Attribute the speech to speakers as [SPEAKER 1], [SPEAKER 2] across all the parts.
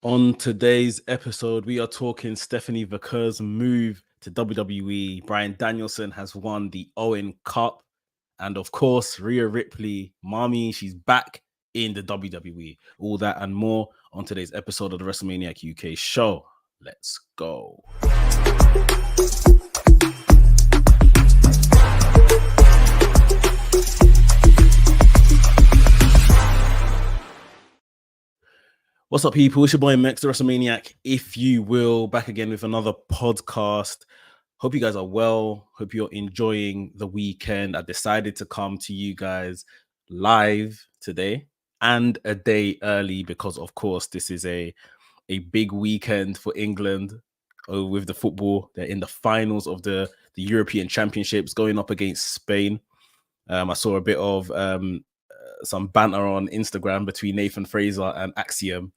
[SPEAKER 1] On today's episode, we are talking Stephanie Vaquer's move to WWE. Bryan Danielson has won the Owen Cup. And of course, Rhea Ripley, mommy, she's back in the WWE. All that and more on today's episode of the WrestleManiac UK show. Let's go. What's up, people? It's your boy Mex, the WrestleManiac, if you will, back again with another podcast. Hope you guys are well. Hope you're enjoying the weekend. I decided to come to you guys live today and a day early because, of course, this is a big weekend for England with the football. They're in the finals of the European Championships going up against Spain. I saw a bit of some banter on Instagram between Nathan Fraser and Axiom.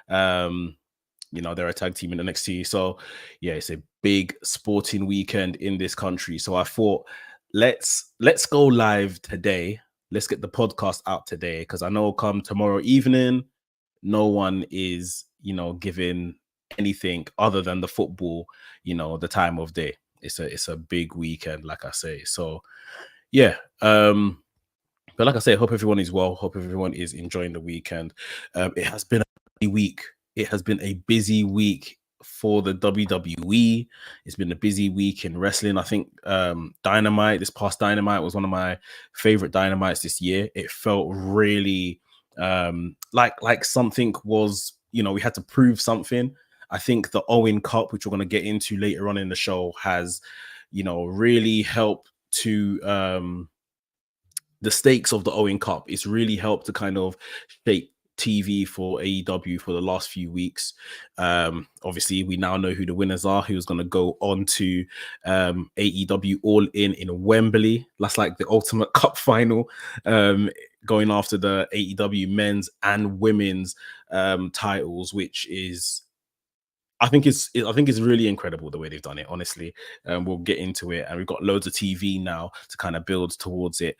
[SPEAKER 1] They're a tag team in the NXT. So yeah, it's a big sporting weekend in this country. So I thought let's go live today. Let's get the podcast out today, because I know come tomorrow evening, no one is, giving anything other than the football, the time of day. It's a big weekend, like I say. So yeah. But like I say, I hope everyone is well. Hope everyone is enjoying the weekend. It has been a busy week. It has been a busy week for the WWE. It's been a busy week in wrestling. I think Dynamite, this past Dynamite, was one of my favorite Dynamites this year. It felt really like something was, we had to prove something. I think the Owen Cup, which we're going to get into later on in the show, has, really helped to the stakes of the Owen Cup. It's really helped to kind of shape TV for AEW for the last few weeks. Obviously, we now know who the winners are, who's going to go on to AEW All In Wembley. That's like the Ultimate Cup final, going after the AEW men's and women's titles, which is, I think it's really incredible the way they've done it, honestly. We'll get into it, and we've got loads of TV now to kind of build towards it.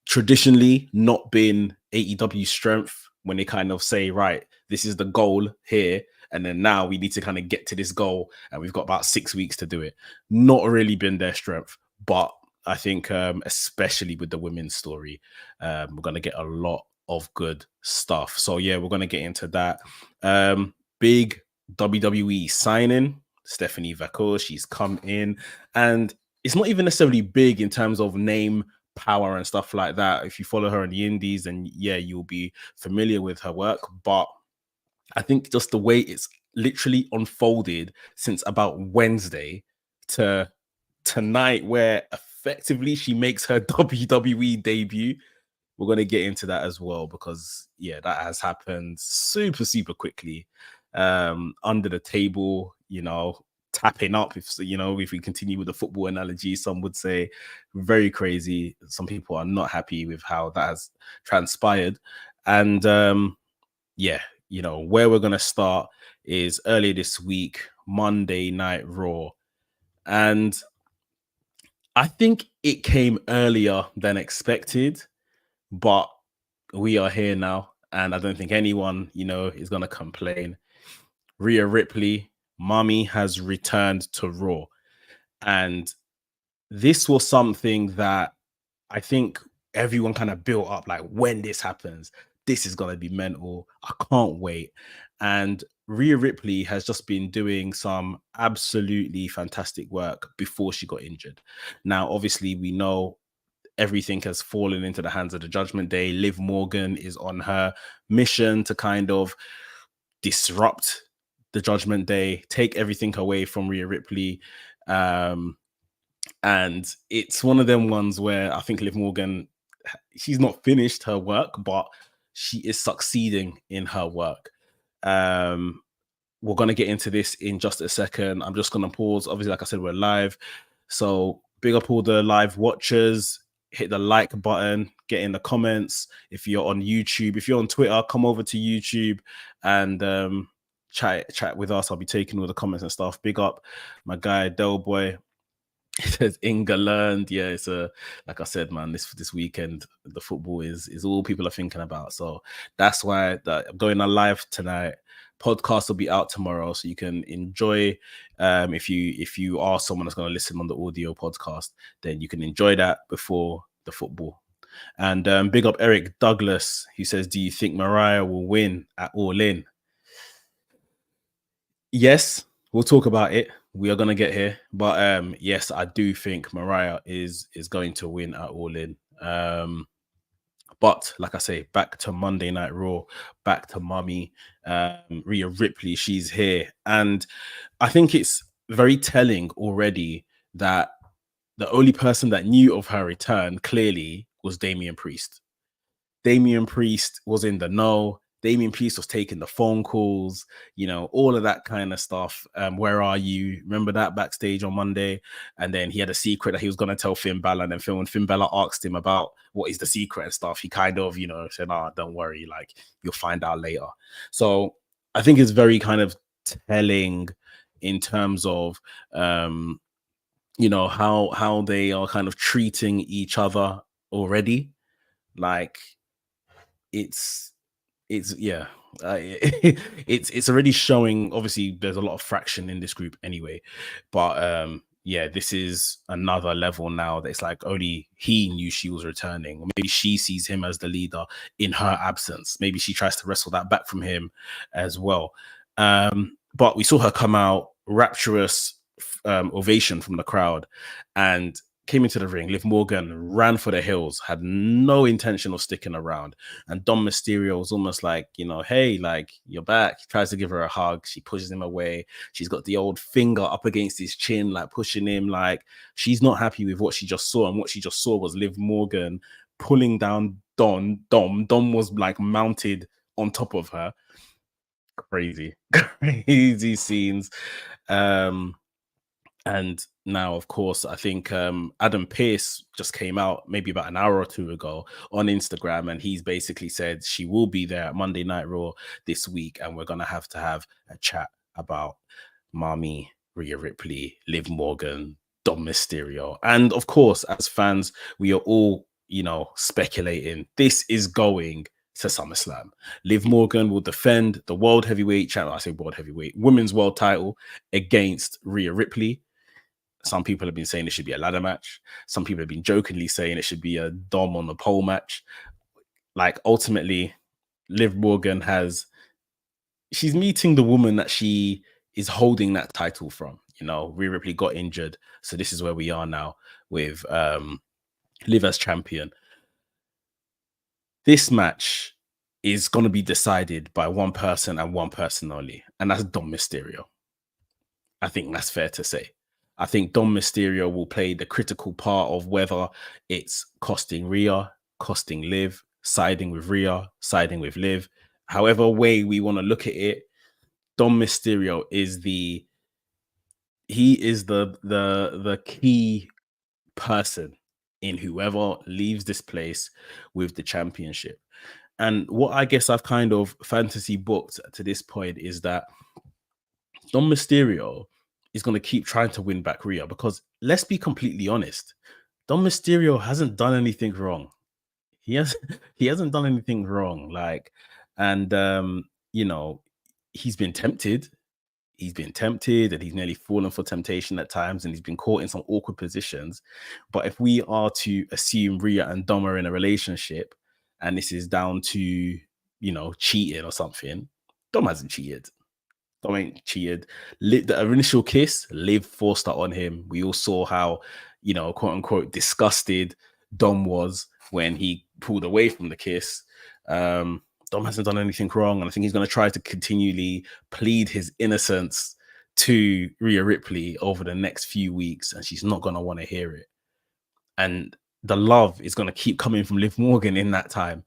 [SPEAKER 1] Traditionally not been AEW's strength when they kind of say, right, this is the goal here, and then now we need to kind of get to this goal, and we've got about 6 weeks to do it. Not really been their strength, but I think especially with the women's story, we're going to get a lot of good stuff. So yeah, we're going to get into that. Big WWE signing, Stephanie Vaquer. She's come in, and it's not even necessarily big in terms of name power and stuff like that. If you follow her in the indies, then yeah, you'll be familiar with her work. But I think just the way it's literally unfolded since about Wednesday to tonight, where effectively she makes her WWE debut, we're going to get into that as well, because yeah, that has happened super quickly, under the table, tapping up, if we continue with the football analogy. Some would say very crazy. Some people are not happy with how that has transpired. And where we're going to start is earlier this week, Monday Night Raw. And I think it came earlier than expected, but we are here now, and I don't think anyone, is going to complain. Rhea Ripley, mommy, has returned to Raw. And this was something that I think everyone kind of built up, like, when this happens, this is going to be mental. I can't wait. And Rhea Ripley has just been doing some absolutely fantastic work before she got injured. Now, obviously, we know everything has fallen into the hands of the Judgment Day. Liv Morgan is on her mission to kind of disrupt the Judgment Day, take everything away from Rhea Ripley. And it's one of them ones where I think Liv Morgan, she's not finished her work, but she is succeeding in her work. We're going to get into this in just a second. I'm just going to pause. Obviously, like I said, we're live. So big up all the live watchers. Hit the like button, get in the comments. If you're on YouTube, if you're on Twitter, come over to YouTube and chat with us. I'll be taking all the comments and stuff. Big up my guy Del Boy. It says England. Yeah, it's like I said, man, this weekend the football is all people are thinking about. So that's why I'm going on live tonight. Podcast will be out tomorrow, so you can enjoy. If you are someone that's going to listen on the audio podcast, then you can enjoy that before the football. And big up Eric Douglas, who says, "Do you think Mariah will win at All In?" Yes, we'll talk about it. We are gonna get here, but yes, I do think Mariah is going to win at All In. But like I say, back to Monday Night Raw, back to Mummy, Rhea Ripley. She's here, and I think it's very telling already that the only person that knew of her return clearly was Damian Priest. Damian Priest was in the know. Damian Priest was taking the phone calls, all of that kind of stuff. Where are you? Remember that backstage on Monday? And then he had a secret that he was going to tell Finn Balor. And then when Finn Balor asked him about what is the secret and stuff, he kind of, said, don't worry, like, you'll find out later. So I think it's very kind of telling in terms of, how they are kind of treating each other already. Like, it's it's already showing. Obviously there's a lot of fraction in this group anyway, but this is another level now that it's like only he knew she was returning, or maybe she sees him as the leader in her absence. Maybe she tries to wrestle that back from him as well. But we saw her come out, rapturous ovation from the crowd, and came into the ring. Liv Morgan ran for the hills, had no intention of sticking around. And Dom Mysterio was almost like, hey, like, you're back. He tries to give her a hug. She pushes him away. She's got the old finger up against his chin, like pushing him. Like, she's not happy with what she just saw. And what she just saw was Liv Morgan pulling down Dom. Dom was like mounted on top of her. Crazy scenes. And now, of course, I think Adam Pearce just came out maybe about an hour or two ago on Instagram, and he's basically said she will be there at Monday Night Raw this week, and we're going to have a chat about Mommy, Rhea Ripley, Liv Morgan, Dom Mysterio. And of course, as fans, we are all, speculating this is going to SummerSlam. Liv Morgan will defend the World Heavyweight channel. I say World Heavyweight, Women's World title against Rhea Ripley. Some people have been saying it should be a ladder match. Some people have been jokingly saying it should be a Dom on the pole match. Like, ultimately, Liv Morgan she's meeting the woman that she is holding that title from. Rhea Ripley got injured. So this is where we are now with Liv as champion. This match is going to be decided by one person and one person only, and that's Dom Mysterio. I think that's fair to say. I think Dom Mysterio will play the critical part of whether it's costing Rhea, costing Liv, siding with Rhea, siding with Liv. However way we want to look at it, Dom Mysterio is the key person in whoever leaves this place with the championship. And what I guess I've kind of fantasy booked to this point is that Dom Mysterio is going to keep trying to win back Rhea, because let's be completely honest, Dom Mysterio hasn't done anything wrong. He hasn't done anything wrong. Like, and he's been tempted. He's been tempted, and he's nearly fallen for temptation at times, and he's been caught in some awkward positions. But if we are to assume Rhea and Dom are in a relationship, and this is down to cheating or something, Dom hasn't cheated. Dom ain't cheated. The initial kiss, Liv forced that on him. We all saw how, quote unquote, disgusted Dom was when he pulled away from the kiss. Dom hasn't done anything wrong, and I think he's going to try to continually plead his innocence to Rhea Ripley over the next few weeks, and she's not going to want to hear it. And the love is going to keep coming from Liv Morgan in that time.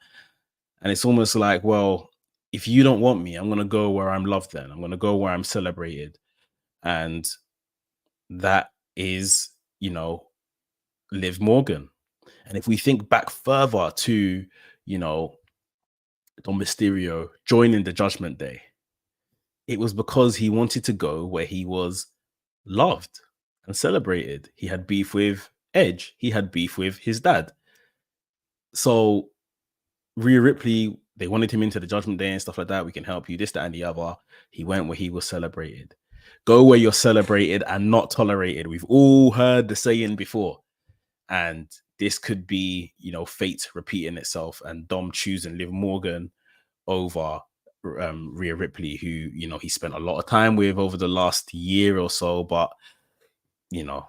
[SPEAKER 1] And it's almost like, well, if you don't want me, I'm going to go where I'm loved then. I'm going to go where I'm celebrated. And that is, Liv Morgan. And if we think back further to, Dom Mysterio joining the Judgment Day, it was because he wanted to go where he was loved and celebrated. He had beef with Edge. He had beef with his dad. So Rhea Ripley they wanted him into the Judgment Day and stuff like that. We can help you, this, that, and the other. He went where he was celebrated. Go where you're celebrated and not tolerated. We've all heard the saying before. And this could be, you know, fate repeating itself and Dom choosing Liv Morgan over Rhea Ripley, who, you know, he spent a lot of time with over the last year or so, but, you know,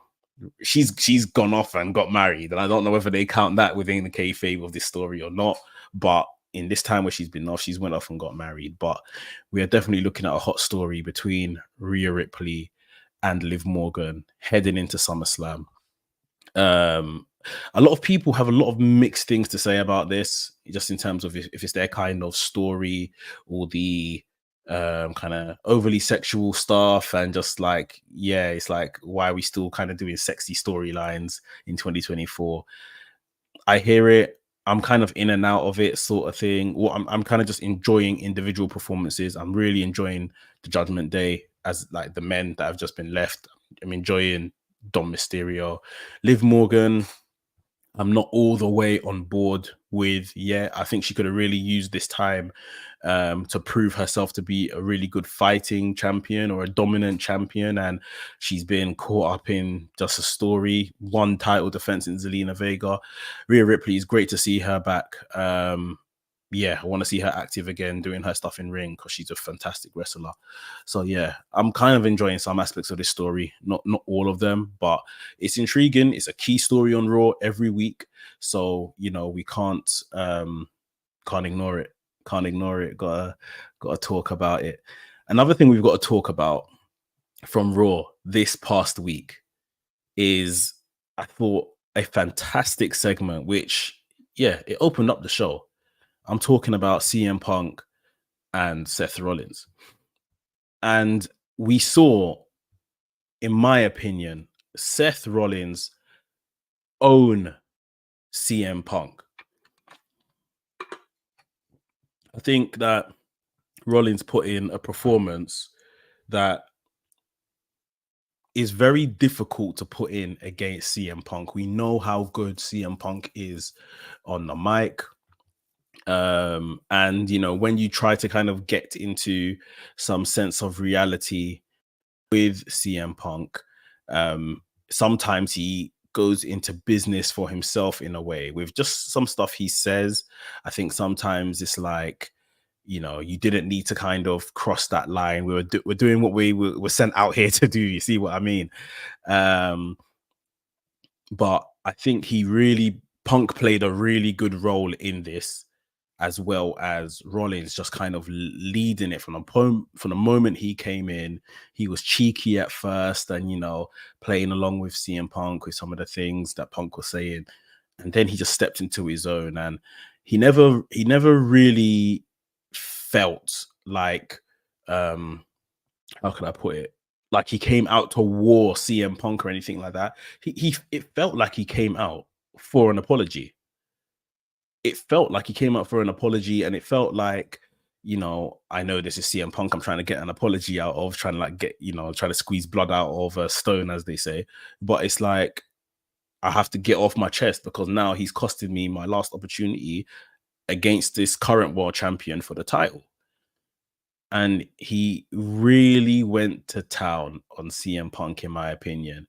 [SPEAKER 1] she's gone off and got married. And I don't know whether they count that within the kayfabe of this story or not. But in this time where she's been off, she's went off and got married. But we are definitely looking at a hot story between Rhea Ripley and Liv Morgan heading into SummerSlam. A lot of people have a lot of mixed things to say about this, just in terms of if it's their kind of story or the kind of overly sexual stuff, and just like, yeah, it's like, why are we still kind of doing sexy storylines in 2024? I hear it. I'm kind of in and out of it, sort of thing. Well, I'm kind of just enjoying individual performances. I'm really enjoying the Judgment Day as like the men that have just been left. I'm enjoying Dom Mysterio. Liv Morgan, I'm not all the way on board with yet. I think she could have really used this time to prove herself to be a really good fighting champion or a dominant champion. And she's been caught up in just a story, one title defense in Zelina Vega. Rhea Ripley, is great to see her back. Yeah, I want to see her active again, doing her stuff in ring, because she's a fantastic wrestler. So yeah, I'm kind of enjoying some aspects of this story, not all of them, but it's intriguing. It's a key story on Raw every week, so you know we can't ignore it. Can't ignore it. Gotta talk about it. Another thing we've got to talk about from Raw this past week is, I thought, a fantastic segment, which, yeah, it opened up the show. I'm talking about CM Punk and Seth Rollins. And we saw, in my opinion, Seth Rollins own CM Punk. I think that Rollins put in a performance that is very difficult to put in against CM Punk. We know how good CM Punk is on the mic. And you know, when you try to kind of get into some sense of reality with CM Punk, sometimes he goes into business for himself in a way with just some stuff he says. I think sometimes it's like, you know, you didn't need to kind of cross that line. We're doing what we were sent out here to do. You see what I mean? But I think Punk played a really good role in this, as well as Rollins just kind of leading it from the moment he came in. He was cheeky at first, and, you know, playing along with CM Punk with some of the things that Punk was saying, and then he just stepped into his own, and he never really felt like, how can I put it? Like he came out to war CM Punk or anything like that. It felt like he came out for an apology. It felt like he came out for an apology, and it felt like, you know, I know this is CM Punk, I'm trying to get an apology out of, trying to like get, you know, trying to squeeze blood out of a stone, as they say. But it's like, I have to get off my chest, because now he's costed me my last opportunity against this current world champion for the title. And he really went to town on CM Punk, in my opinion,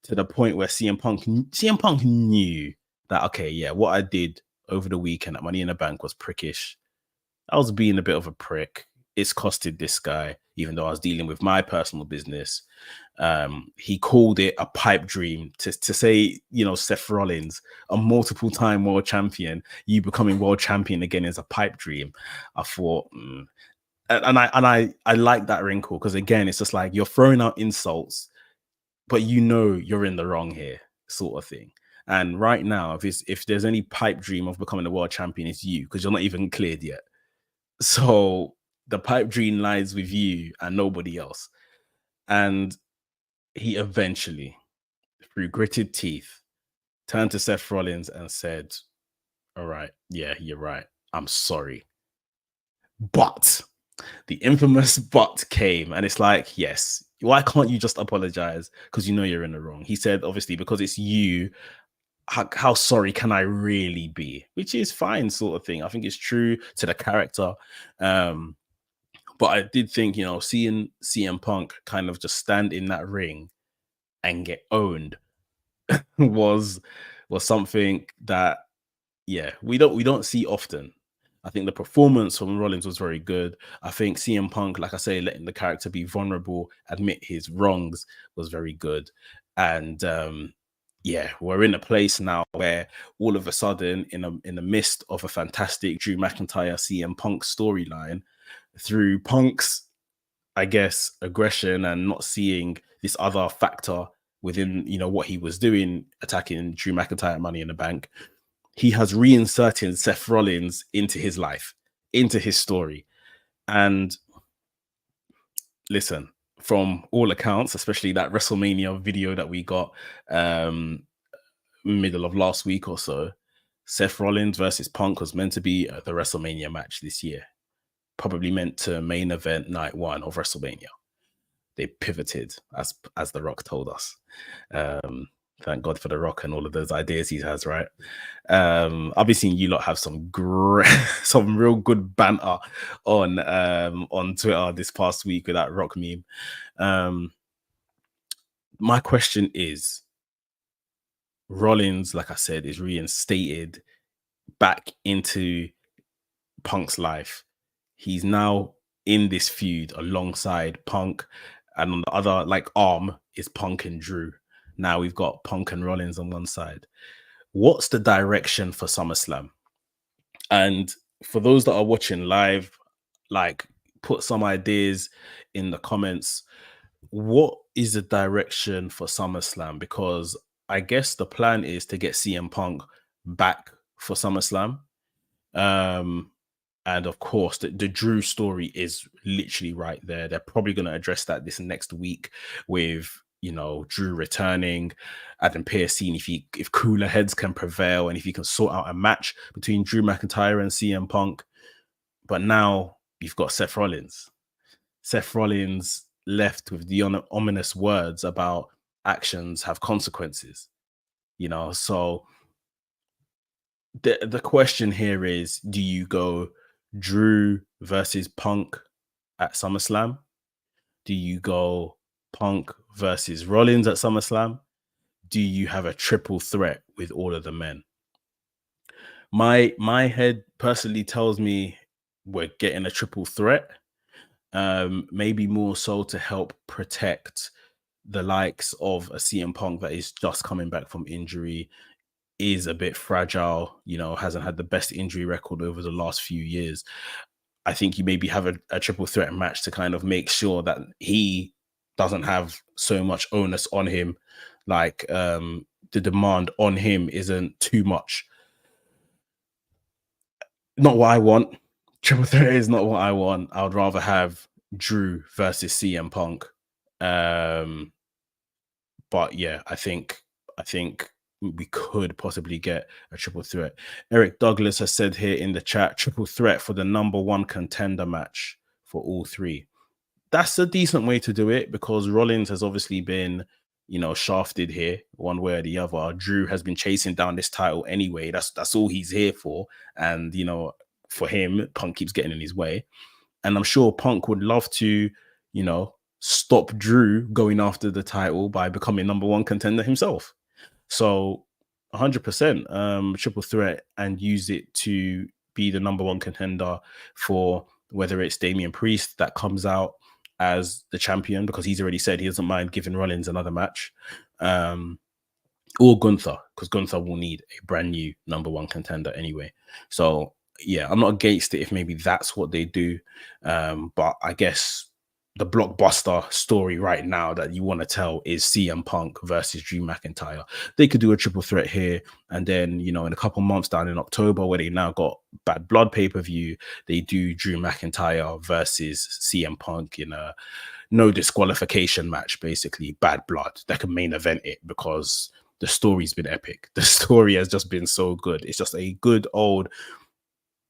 [SPEAKER 1] to the point where CM Punk knew that, okay, yeah, what I did over the weekend at Money in the Bank was prickish. I was being a bit of a prick. It's costed this guy, even though I was dealing with my personal business. He called it a pipe dream to say, you know, Seth Rollins, a multiple time world champion, you becoming world champion again is a pipe dream. I thought, and I like that wrinkle, because again, it's just like you're throwing out insults, but you know you're in the wrong here, sort of thing. And right now, if there's any pipe dream of becoming a world champion, it's you, because you're not even cleared yet. So the pipe dream lies with you and nobody else. And he eventually, through gritted teeth, turned to Seth Rollins and said, all right, yeah, you're right. I'm sorry. But the infamous but came, and it's like, yes, why can't you just apologize? Because you know you're in the wrong. He said, obviously, because it's you, how sorry can I really be? Which is fine, sort of thing. I think it's true to the character. But I did think, seeing CM Punk kind of just stand in that ring and get owned was something that, yeah, we don't see often. I think the performance from Rollins was very good. I think CM Punk, like I say, letting the character be vulnerable, admit his wrongs, was very good. And yeah, we're in a place now where all of a sudden, in the midst of a fantastic Drew McIntyre CM Punk storyline, through Punk's, I guess, aggression and not seeing this other factor within, what he was doing, attacking Drew McIntyre at Money in the Bank, he has reinserted Seth Rollins into his life, into his story. And listen, from all accounts, especially that WrestleMania video that we got middle of last week or so, Seth Rollins versus Punk was meant to be the WrestleMania match this year, probably meant to main event night one of WrestleMania. They pivoted, as The Rock told us. Thank God for The Rock and all of those ideas he has, right? I've been seeing you lot have some some real good banter on Twitter this past week with that Rock meme. My question is, Rollins, like I said, is reinstated back into Punk's life. He's now in this feud alongside Punk, and on the other arm is Punk and Drew. Now we've got Punk and Rollins on one side. What's the direction for SummerSlam? And for those that are watching live, put some ideas in the comments. What is the direction for SummerSlam? Because I guess the plan is to get CM Punk back for SummerSlam. And of course, the Drew story is literally right there. They're probably going to address that this next week with, Drew returning, Adam Pearce seeing if cooler heads can prevail and if he can sort out a match between Drew McIntyre and CM Punk. But now you've got Seth Rollins. Seth Rollins left with the ominous words about actions have consequences. So the question here is, do you go Drew versus Punk at SummerSlam? Do you go Punk versus Rollins at SummerSlam? Do you have a triple threat with all of the men? My head personally tells me we're getting a triple threat. Maybe more so to help protect the likes of a CM Punk that is just coming back from injury, is a bit fragile, hasn't had the best injury record over the last few years. I think you maybe have a triple threat match to kind of make sure that he doesn't have so much onus on him. The demand on him isn't too much. Not what I want. Triple threat is not what I want. I would rather have Drew versus CM Punk. But yeah, I think we could possibly get a triple threat. Eric Douglas has said here in the chat, triple threat for the number one contender match for all three. That's a decent way to do it because Rollins has obviously been, shafted here one way or the other. Drew has been chasing down this title anyway. That's all he's here for. And, for him, Punk keeps getting in his way. And I'm sure Punk would love to, stop Drew going after the title by becoming number one contender himself. So 100% triple threat and use it to be the number one contender for whether it's Damian Priest that comes out as the champion, because he's already said he doesn't mind giving Rollins another match, or Gunther, because Gunther will need a brand new number one contender anyway. So yeah, I'm not against it if maybe that's what they do. But I guess the blockbuster story right now that you want to tell is CM Punk versus Drew McIntyre. They could do a triple threat here, and then, in a couple months down in October, where they now got Bad Blood pay-per-view, they do Drew McIntyre versus CM Punk in a no disqualification match, basically Bad Blood. That could main event it because the story's been epic. The story has just been so good. It's just a good old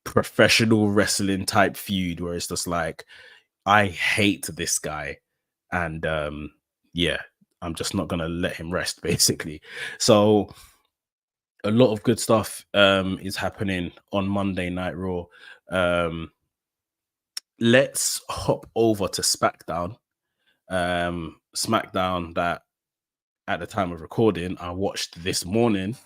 [SPEAKER 1] professional wrestling type feud where it's just I hate this guy, and yeah, I'm just not gonna let him rest, basically. So a lot of good stuff is happening on Monday Night Raw. Um, let's hop over to SmackDown. SmackDown that at the time of recording I watched this morning.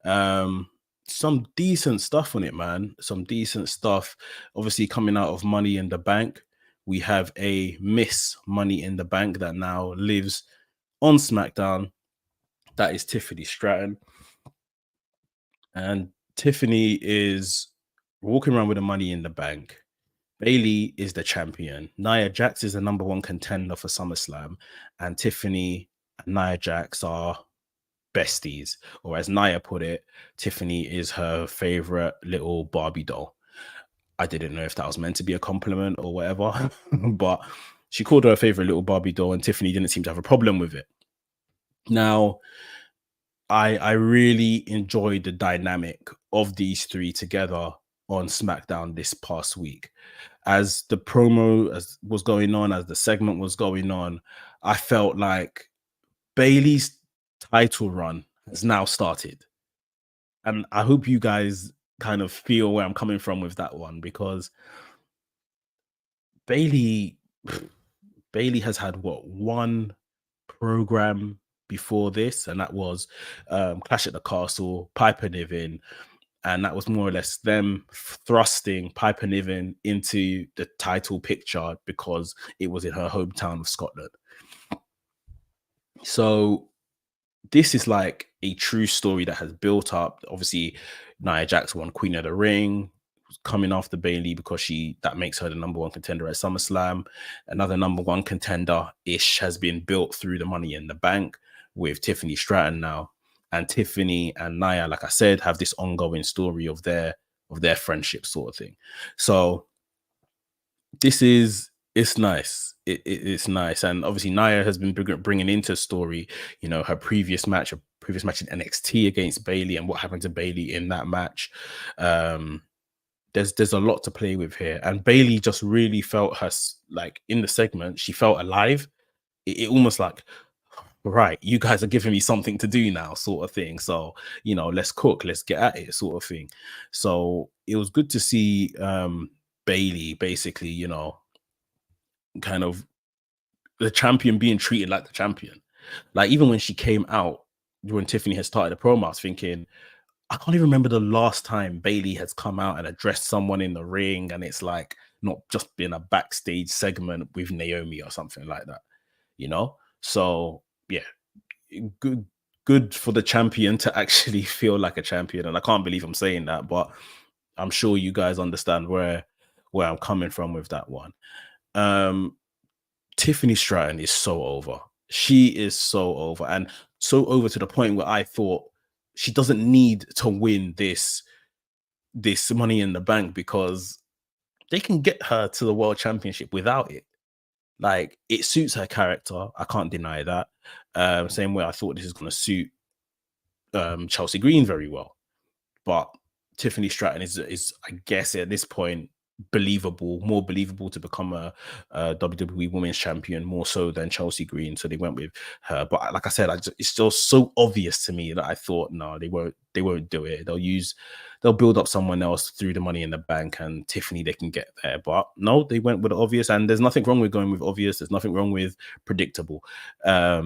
[SPEAKER 1] Um, some decent stuff on it, man. Some decent stuff. Obviously, coming out of Money in the Bank, we have a Miss Money in the Bank that now lives on SmackDown. That is Tiffany Stratton. And Tiffany is walking around with the Money in the Bank. Bayley is the champion. Nia Jax is the number one contender for SummerSlam. And Tiffany and Nia Jax are besties. Or as Nia put it, Tiffany is her favorite little Barbie doll. I didn't know if that was meant to be a compliment or whatever, but she called her a favorite little Barbie doll, and Tiffany didn't seem to have a problem with it. Now, I really enjoyed the dynamic of these three together on SmackDown this past week. As the promo was going on, as the segment was going on, I felt like Bayley's title run has now started. And I hope you guys kind of feel where I'm coming from with that one, because Bayley Bayley has had one program before this, and that was Clash at the Castle, Piper Niven, and that was more or less them thrusting Piper Niven into the title picture because it was in her hometown of Scotland. So this is like a true story that has built up. Obviously, Nia Jax won Queen of the Ring, coming after Bayley because that makes her the number one contender at SummerSlam. Another number one contender-ish has been built through the Money in the Bank with Tiffany Stratton now. And Tiffany and Nia, like I said, have this ongoing story of their friendship sort of thing. So it's nice. It's nice. And obviously Nia has been bringing into story, her previous match in NXT against Bayley and what happened to Bayley in that match. There's a lot to play with here. And Bayley just really felt like in the segment, she felt alive. It almost like, right, you guys are giving me something to do now, sort of thing. So, let's cook, let's get at it, sort of thing. So it was good to see Bayley basically, kind of the champion being treated like the champion. Like even when she came out, when Tiffany had started the promo, I was thinking, I can't even remember the last time Bayley has come out and addressed someone in the ring, and it's like not just been a backstage segment with Naomi or something like that, So yeah, good for the champion to actually feel like a champion, and I can't believe I'm saying that, but I'm sure you guys understand where I'm coming from with that one. Tiffany Stratton is so over. She is so over, and so over to the point where I thought she doesn't need to win this Money in the Bank because they can get her to the World Championship without it. Like, it suits her character. I can't deny that. Same way I thought this is going to suit Chelsea Green very well. But Tiffany Stratton is I guess at this point more believable to become a WWE Women's Champion more so than Chelsea Green, so they went with her. But like I said, it's still so obvious to me that I thought no, they won't do it. They'll build up someone else through the Money in the Bank, and Tiffany they can get there. But no, they went with the obvious, and there's nothing wrong with going with obvious. There's nothing wrong with predictable. I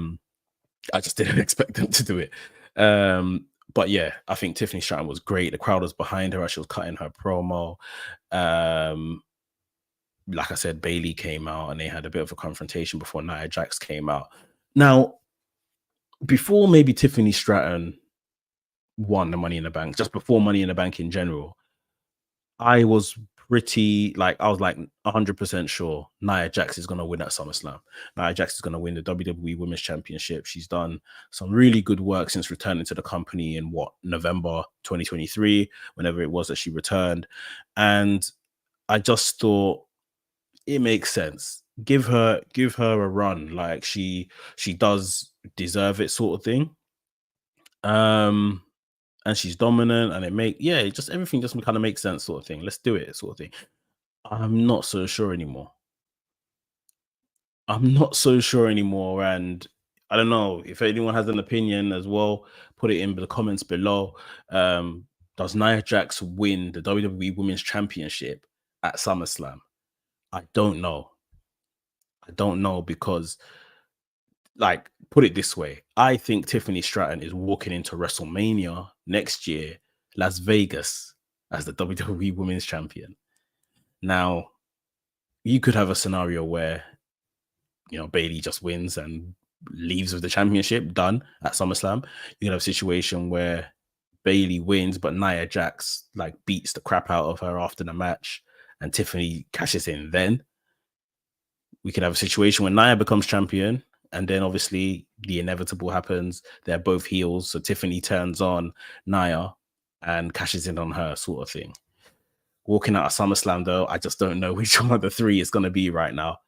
[SPEAKER 1] just didn't expect them to do it. But yeah, I think Tiffany Stratton was great. The crowd was behind her as she was cutting her promo. Like I said, Bayley came out and they had a bit of a confrontation before Nia Jax came out. Now, before maybe Tiffany Stratton won the Money in the Bank, just before Money in the Bank in general, I was I was like 100% sure Nia Jax is going to win at SummerSlam. Nia Jax is going to win the WWE Women's Championship. She's done some really good work since returning to the company in November 2023, whenever it was that she returned. And I just thought it makes sense. Give her a run. Like she does deserve it, sort of thing. And she's dominant, and everything just kind of makes sense, sort of thing. Let's do it, sort of thing. I'm not so sure anymore. And I don't know if anyone has an opinion as well. Put it in the comments below. Does Nia Jax win the WWE Women's Championship at SummerSlam? I don't know. I don't know because, like, put it this way: I think Tiffany Stratton is walking into WrestleMania next year, Las Vegas, as the WWE Women's Champion. Now, you could have a scenario where, you know, Bayley just wins and leaves with the championship done at SummerSlam. You could have a situation where Bayley wins, but Nia Jax like beats the crap out of her after the match, and Tiffany cashes in. Then we could have a situation where Nia becomes champion, and then obviously the inevitable happens. They're both heels, so Tiffany turns on Nia and cashes in on her, sort of thing. Walking out of SummerSlam, though, I just don't know which one of the three is going to be right now.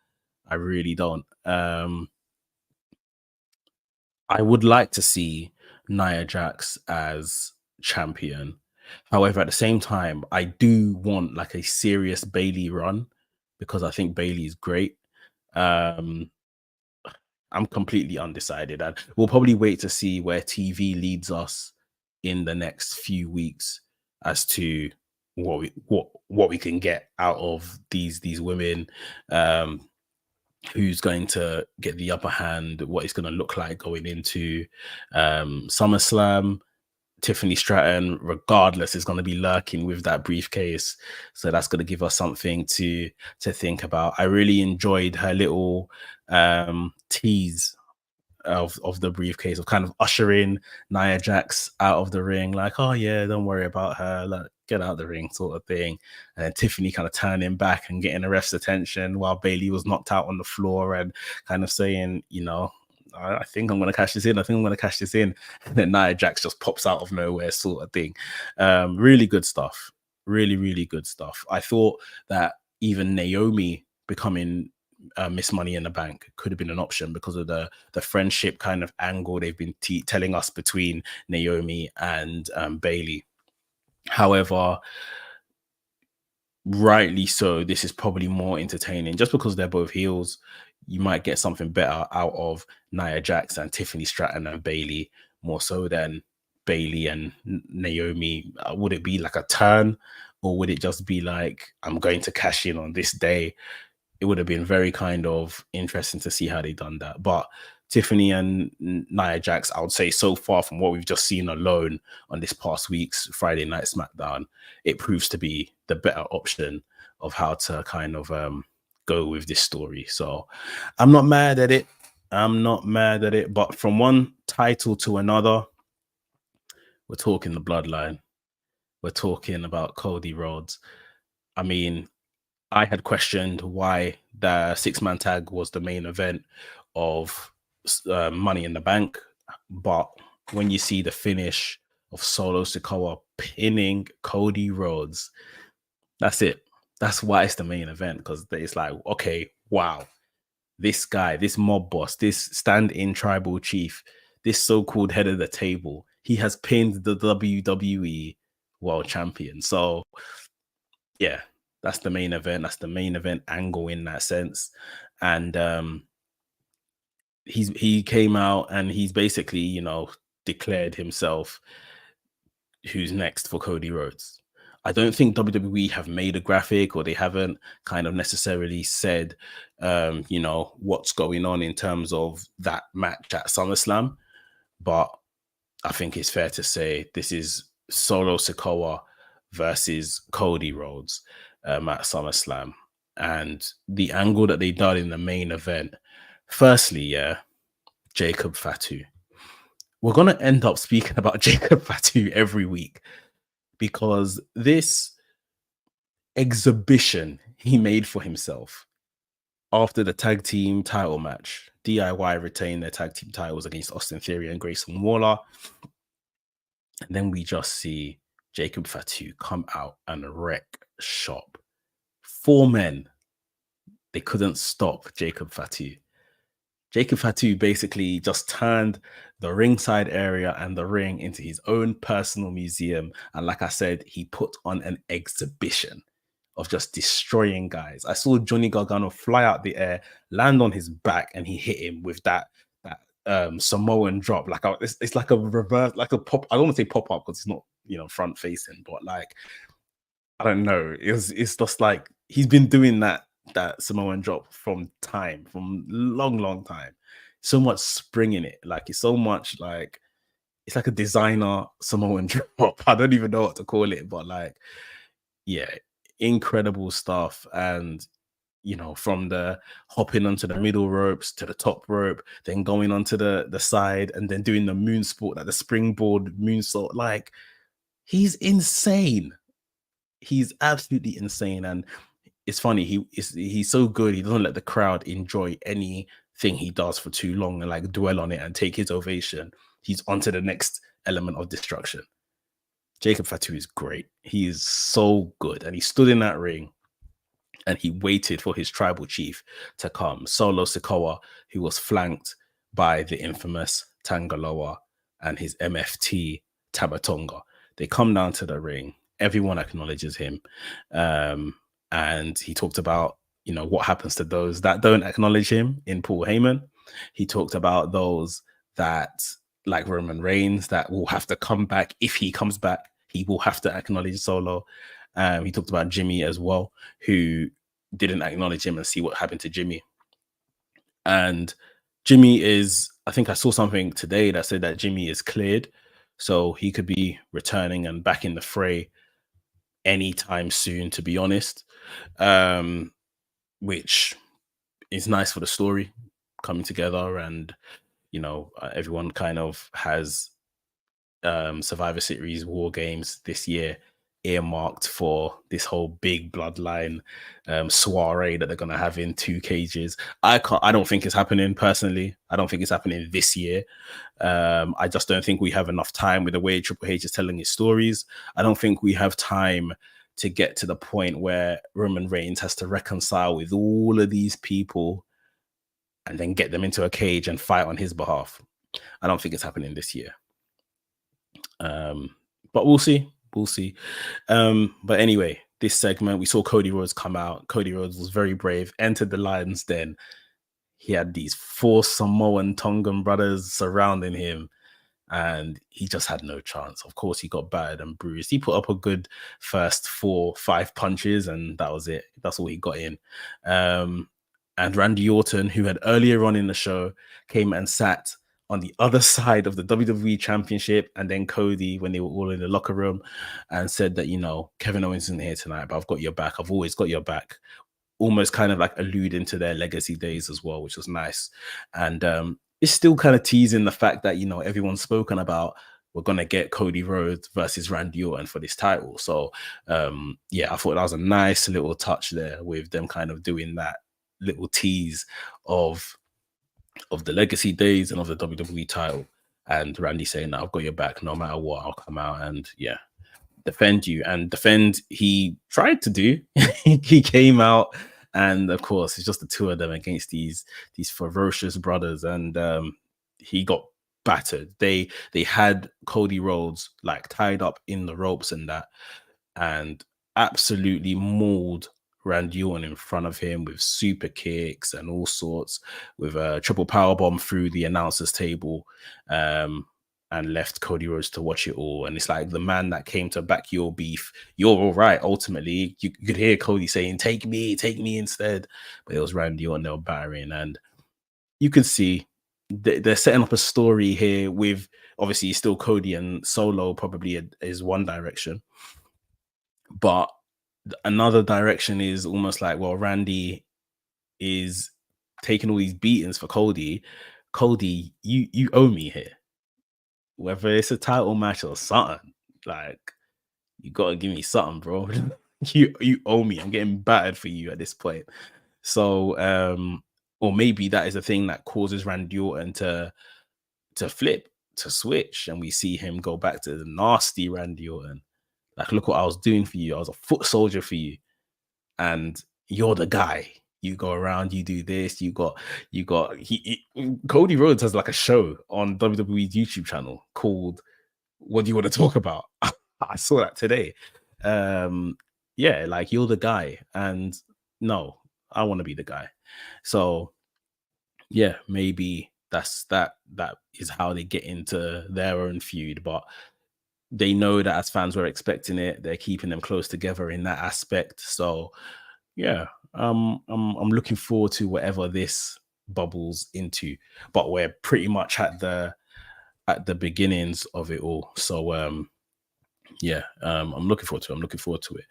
[SPEAKER 1] I really don't. I would like to see Nia Jax as champion. However, at the same time, I do want like a serious Bayley run because I think Bayley is great. I'm completely undecided, and we'll probably wait to see where TV leads us in the next few weeks as to what we can get out of these women. Who's going to get the upper hand, what it's going to look like going into SummerSlam. Tiffany Stratton, regardless, is going to be lurking with that briefcase. So that's going to give us something to think about. I really enjoyed her little tease of the briefcase, of kind of ushering Nia Jax out of the ring, like, oh yeah, don't worry about her, like, get out of the ring, sort of thing. And then Tiffany kind of turning back and getting the ref's attention while Bayley was knocked out on the floor and kind of saying, you know, I think I'm going to cash this in. I think I'm going to cash this in. And then Nia Jax just pops out of nowhere, sort of thing. Really good stuff. Really, really good stuff. I thought that even Naomi becoming Miss Money in the Bank could have been an option because of the friendship kind of angle they've been telling us between Naomi and Bayley. However, rightly so, this is probably more entertaining just because they're both heels. You might get something better out of Nia Jax and Tiffany Stratton and Bayley more so than Bayley and Naomi. Would it be like a turn, or would it just be like, I'm going to cash in on this day? It would have been very kind of interesting to see how they done that. But Tiffany and Nia Jax, I would say so far from what we've just seen alone on this past week's Friday Night SmackDown, it proves to be the better option of how to kind of go with this story. So I'm not mad at it. I'm not mad at it. But from one title to another, we're talking the bloodline. We're talking about Cody Rhodes. I mean, I had questioned why the 6-man tag was the main event of Money in the Bank, but when you see the finish of Solo Sikoa pinning Cody Rhodes, that's it. That's why it's the main event, because it's like, okay, wow, this guy, this mob boss, this stand-in tribal chief, this so-called head of the table, he has pinned the WWE World Champion. So, yeah. That's the main event. That's the main event angle in that sense. And he came out and he's basically, you know, declared himself who's next for Cody Rhodes. I don't think WWE have made a graphic, or they haven't kind of necessarily said, you know, what's going on in terms of that match at SummerSlam. But I think it's fair to say this is Solo Sikoa versus Cody Rhodes at SummerSlam. And the angle that they done in the main event, firstly, yeah, Jacob Fatu. We're going to end up speaking about Jacob Fatu every week because this exhibition he made for himself after the tag team title match, DIY retained their tag team titles against Austin Theory and Grayson Waller. And then we just see Jacob Fatu come out and wreck shop. 4 men, they couldn't stop Jacob Fatu. Jacob Fatu basically just turned the ringside area and the ring into his own personal museum. And like I said, he put on an exhibition of just destroying guys. I saw Johnny Gargano fly out the air, land on his back, and he hit him with that Samoan drop. Like it's like a reverse, like a pop. I don't want to say pop up because it's not, you know, front facing, but like I don't know. It's just like he's been doing that Samoan drop from long time. So much spring in it. Like it's so much like it's like a designer Samoan drop. I don't even know what to call it, but like, yeah, incredible stuff. And you know, from the hopping onto the middle ropes to the top rope, then going onto the side, and then doing the moon sport, like the springboard moonsault. Like he's insane. He's absolutely insane. And it's funny, he's so good, he doesn't let the crowd enjoy anything he does for too long and like dwell on it and take his ovation. He's on to the next element of destruction. Jacob Fatu is great. He is so good. And he stood in that ring and he waited for his tribal chief to come, Solo Sikoa, who was flanked by the infamous Tangaloa and his MFT Tabatonga. They come down to the ring. Everyone acknowledges him. And he talked about, you know, what happens to those that don't acknowledge him in Paul Heyman. He talked about those that, like Roman Reigns, that will have to come back. If he comes back, he will have to acknowledge Solo. He talked about Jimmy as well, who didn't acknowledge him, and see what happened to Jimmy. And Jimmy is, I think I saw something today that said that Jimmy is cleared, so he could be returning and back in the fray anytime soon, to be honest, which is nice for the story coming together. And you know, everyone kind of has Survivor Series War Games this year earmarked for this whole big bloodline soiree that they're going to have in 2 cages. I don't think it's happening personally. I don't think it's happening this year. I just don't think we have enough time with the way Triple H is telling his stories. I don't think we have time to get to the point where Roman Reigns has to reconcile with all of these people and then get them into a cage and fight on his behalf. I don't think it's happening this year. But we'll see. We'll see. But anyway, this segment, we saw Cody Rhodes come out. Cody Rhodes was very brave, entered the Lion's Den. He had these 4 Samoan Tongan brothers surrounding him, and he just had no chance. Of course, he got battered and bruised. He put up a good first 4-5 punches, and that was it. That's all he got in. And Randy Orton, who had earlier on in the show came and sat on the other side of the WWE Championship, and then Cody, when they were all in the locker room, and said that, you know, Kevin Owens isn't here tonight, but I've got your back. I've always got your back. Almost kind of like alluding to their legacy days as well, which was nice. And it's still kind of teasing the fact that, you know, everyone's spoken about, we're going to get Cody Rhodes versus Randy Orton for this title. So, yeah, I thought that was a nice little touch there with them kind of doing that little tease of the legacy days and of the WWE title. And Randy saying that I've got your back no matter what, I'll come out and, yeah, defend you. And defend, he tried to do. He came out, and of course, it's just the 2 of them against these ferocious brothers, and he got battered. They had Cody Rhodes like tied up in the ropes and that, and absolutely mauled Randy Orton in front of him with super kicks and all sorts, with a triple powerbomb through the announcers table, and left Cody Rhodes to watch it all. And it's like, the man that came to back your beef, you're all right. Ultimately, you could hear Cody saying, take me instead. But it was Randy Orton they were battering. And you can see they're setting up a story here with, obviously, still Cody and Solo probably is one direction. But another direction is almost like, well, Randy is taking all these beatings for Cody. Cody, you owe me here. Whether it's a title match or something, like, you gotta give me something, bro. you owe me. I'm getting battered for you at this point. So, or maybe that is a thing that causes Randy Orton to flip, to switch, and we see him go back to the nasty Randy Orton. Like, look what I was doing for you. I was a foot soldier for you, and you're the guy. You go around, you do this. Cody Rhodes has like a show on WWE's YouTube channel called "What Do You Want to Talk About?" I saw that today. Yeah, like, you're the guy, and no, I want to be the guy. So, yeah, maybe that is how they get into their own feud. But they know that as fans were expecting it, they're keeping them close together in that aspect. So yeah, I'm looking forward to whatever this bubbles into. But we're pretty much at the beginnings of it all. So yeah, I'm looking forward to it. I'm looking forward to it.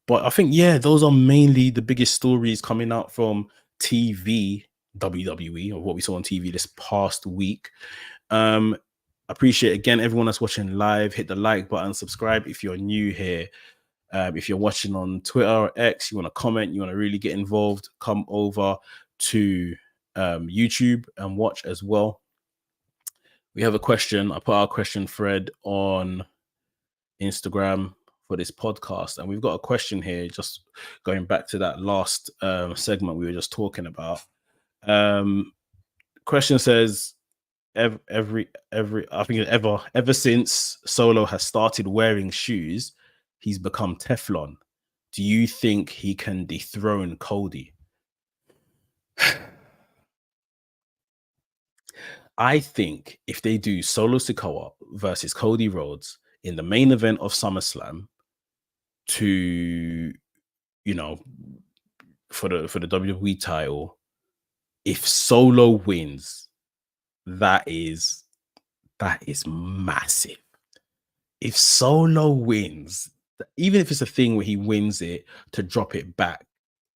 [SPEAKER 1] But I think, yeah, those are mainly the biggest stories coming out from TV, WWE, or what we saw on TV this past week. Appreciate again everyone that's watching live. Hit the like button, subscribe if you're new here. If you're watching on Twitter or X, you want to comment, you want to really get involved, come over to YouTube and watch as well. We have a question. I put our question thread on Instagram for this podcast, and we've got a question here, just going back to that last segment we were just talking about. Question says, every I think ever since Solo has started wearing shoes, he's become Teflon. Do you think he can dethrone Cody? I think if they do Solo Sikoa versus Cody Rhodes in the main event of SummerSlam to, you know, for the WWE title, if Solo wins, that is massive. If Solo wins, even if it's a thing where he wins it to drop it back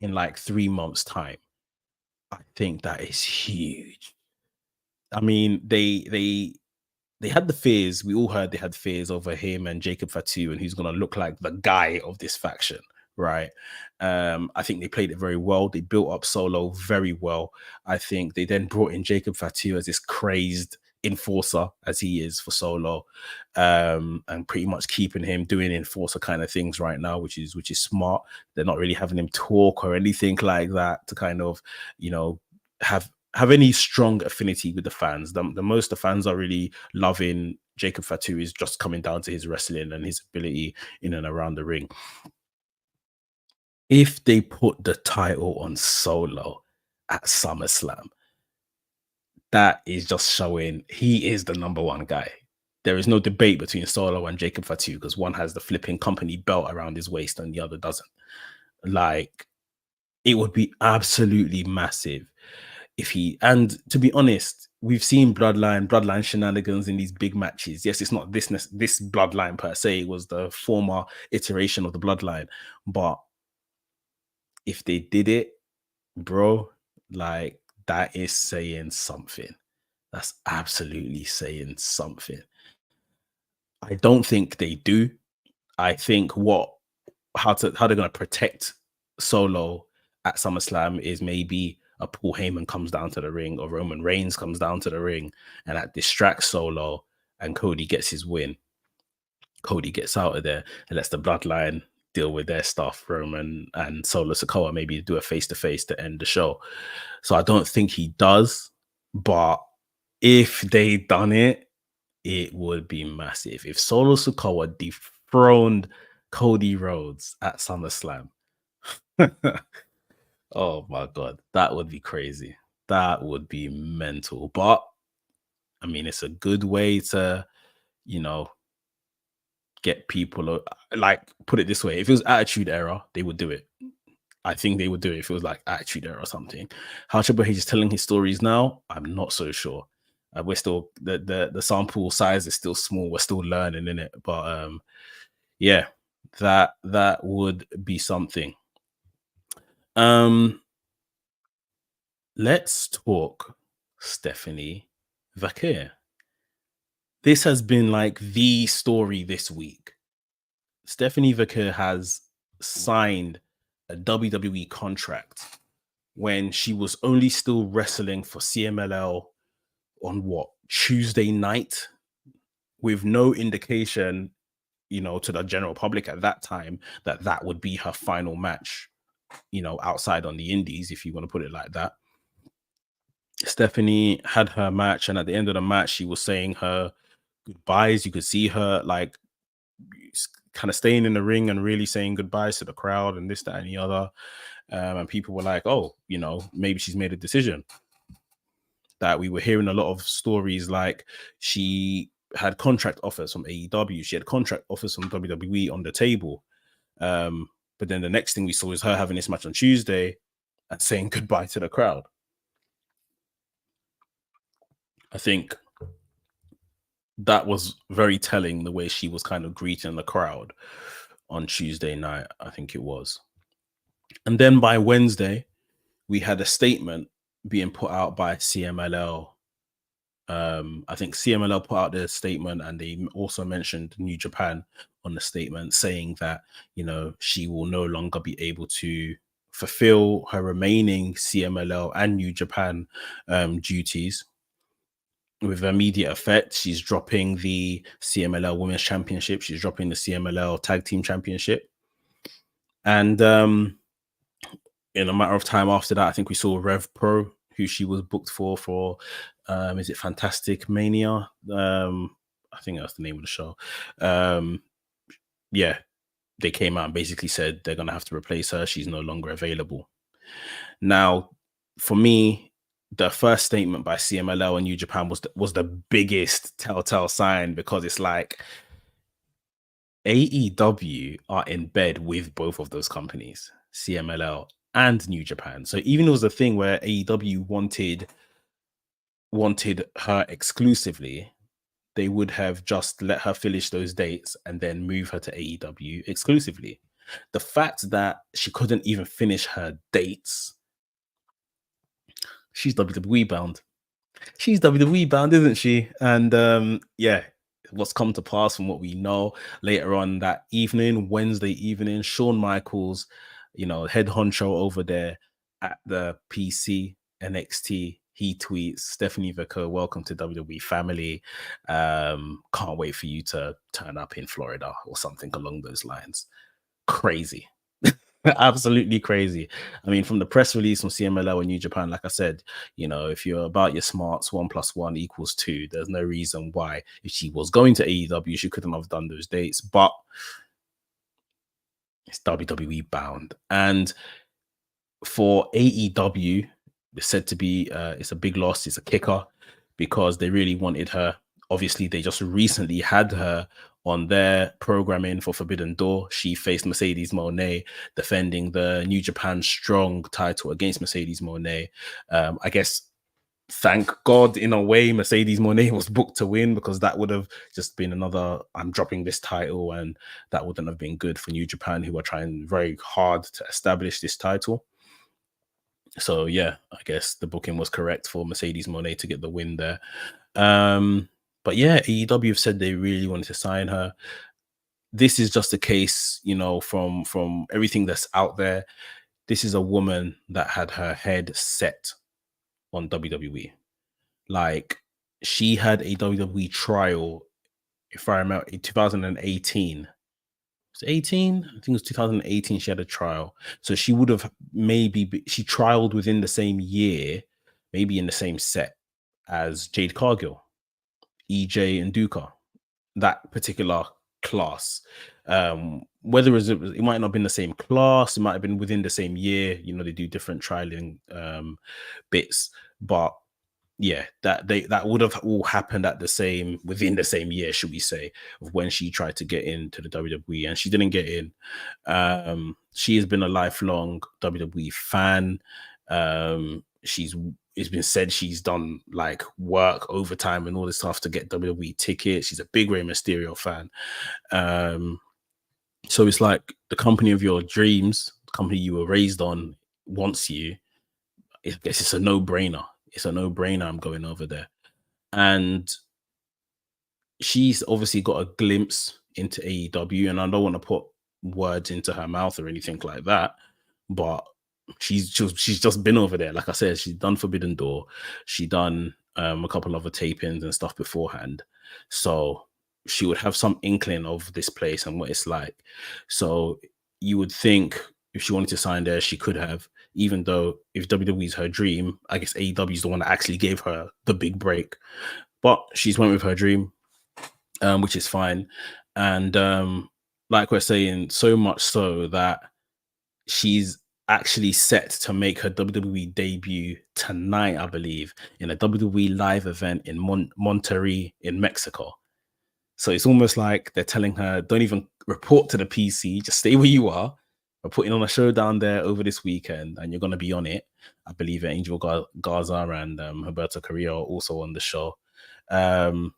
[SPEAKER 1] in like 3 months' time, I think that is huge. I mean, they had the fears. We all heard they had fears over him and Jacob Fatu and who's going to look like the guy of this faction, right? I think they played it very well. They built up Solo very well. I think they then brought in Jacob Fatu as this crazed enforcer, as he is for Solo, and pretty much keeping him doing enforcer kind of things right now, which is smart. They're not really having him talk or anything like that to kind of, you know, have any strong affinity with the fans. The most the fans are really loving Jacob Fatu is just coming down to his wrestling and his ability in and around the ring. If they put the title on Solo at SummerSlam, that is just showing he is the number one guy. There is no debate between Solo and Jacob Fatu because one has the flipping company belt around his waist and the other doesn't. Like, it would be absolutely massive if he, and to be honest, we've seen bloodline shenanigans in these big matches. Yes, it's not this bloodline per se, it was the former iteration of the bloodline. But if they did it, bro, like, that is saying something. That's absolutely saying something. I don't think they do. I think how they're going to protect Solo at SummerSlam is maybe a Paul Heyman comes down to the ring or Roman Reigns comes down to the ring and that distracts Solo and Cody gets his win. Cody gets out of there and lets the bloodline deal with their stuff. Roman and Solo Sikoa maybe do a face-to-face to end the show. So I don't think he does, but if they done it, it would be massive. If Solo Sikoa dethroned Cody Rhodes at SummerSlam, oh my God, that would be crazy. That would be mental. But I mean, it's a good way to, you know, get people, like, put it this way. If it was Attitude Era, they would do it. I think they would do it if it was like Attitude Era or something. How Triple H is telling his stories now, I'm not so sure. We're still, the sample size is still small. We're still learning in it. But yeah, that would be something. Let's talk Stephanie Vaquer. This has been like the story this week. Stephanie Vaquer has signed a WWE contract when she was only still wrestling for CMLL on Tuesday night, with no indication, you know, to the general public at that time that would be her final match, you know, outside on the indies, if you want to put it like that. Stephanie had her match, and at the end of the match, she was saying her goodbyes. You could see her like kind of staying in the ring and really saying goodbyes to the crowd and this, that, and the other. And people were like, oh, you know, maybe she's made a decision. that we were hearing a lot of stories like she had contract offers from AEW, she had contract offers from WWE on the table. But then the next thing we saw is her having this match on Tuesday and saying goodbye to the crowd. I think that was very telling, the way she was kind of greeting the crowd on Tuesday night, I think it was. And then by Wednesday, we had a statement being put out by CMLL. I think CMLL put out their statement, and they also mentioned New Japan on the statement, saying that, you know, she will no longer be able to fulfill her remaining CMLL and New Japan duties. With immediate effect, she's dropping the CMLL Women's Championship. She's dropping the CMLL Tag Team Championship. And in a matter of time after that, I think we saw Rev Pro, who she was booked for is it Fantastic Mania? I think that's the name of the show. Yeah, they came out and basically said they're going to have to replace her. She's no longer available. Now, for me, the first statement by CMLL and New Japan was the biggest telltale sign, because it's like AEW are in bed with both of those companies, CMLL and New Japan. So even it was a thing where AEW wanted her exclusively, they would have just let her finish those dates and then move her to AEW exclusively. The fact that she couldn't even finish her dates, she's WWE bound. She's WWE bound, isn't she? And yeah, what's come to pass from what we know later on that evening, Wednesday evening, Shawn Michaels, you know, head honcho over there at the PC NXT, he tweets, Stephanie Vaquer, welcome to WWE family. Can't wait for you to turn up in Florida, or something along those lines. Crazy. Absolutely crazy. I mean, from the press release from CMLL and New Japan, like I said, you know, if you're about your smarts, 1 + 1 = 2. There's no reason why, if she was going to AEW, she couldn't have done those dates. But it's WWE bound. And for AEW, it's said to be it's a big loss. It's a kicker, because they really wanted her. Obviously, they just recently had her on their programming for Forbidden Door. She faced Mercedes Moné, defending the New Japan Strong title against Mercedes Moné. I guess, thank God, in a way, Mercedes Moné was booked to win, because that would have just been another, I'm dropping this title, and that wouldn't have been good for New Japan, who are trying very hard to establish this title. So yeah, I guess the booking was correct for Mercedes Moné to get the win there. But yeah, AEW have said they really wanted to sign her. This is just a case, you know, from everything that's out there. This is a woman that had her head set on WWE. Like, she had a WWE trial, if I remember, in 2018. Was it 18? I think it was 2018 she had a trial. So she would have she trialed within the same year, maybe in the same set as Jade Cargill, EJ and Duca, that particular class. Whether it might not have been the same class, it might have been within the same year. You know, they do different trialing bits, but yeah, that would have all happened within the same year, should we say, of when she tried to get into the WWE, and she didn't get in. She has been a lifelong WWE fan. It's been said she's done like work overtime and all this stuff to get WWE tickets. She's a big Rey Mysterio fan. So it's like the company of your dreams, the company you were raised on, wants you. I guess it's a no-brainer. It's a no-brainer. I'm going over there. And she's obviously got a glimpse into AEW, and I don't want to put words into her mouth or anything like that, but she's just been over there. Like I said, she's done Forbidden Door. She done a couple other tapings and stuff beforehand. So she would have some inkling of this place and what it's like. So you would think if she wanted to sign there, she could have, even though if WWE is her dream, I guess AEW is the one that actually gave her the big break. But she's went with her dream, which is fine. And like we're saying, so much so that she's actually set to make her WWE debut tonight, I believe, in a WWE live event in Monterrey in Mexico. So it's almost like they're telling her, don't even report to the PC, just stay where you are. We're putting on a show down there over this weekend, and you're going to be on it. I believe Angel Garza and Roberto Carrillo are also on the show. Um,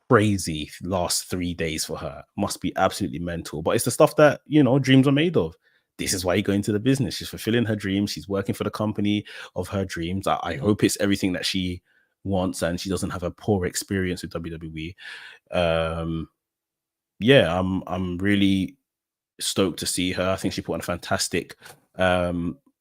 [SPEAKER 1] Crazy last 3 days for her. Must be absolutely mental. But it's the stuff that, dreams are made of. This is why you go into the business. She's fulfilling her dreams. She's working for the company of her dreams. I hope it's everything that she wants and she doesn't have a poor experience with WWE. Yeah, I'm really stoked to see her. I think she put on a fantastic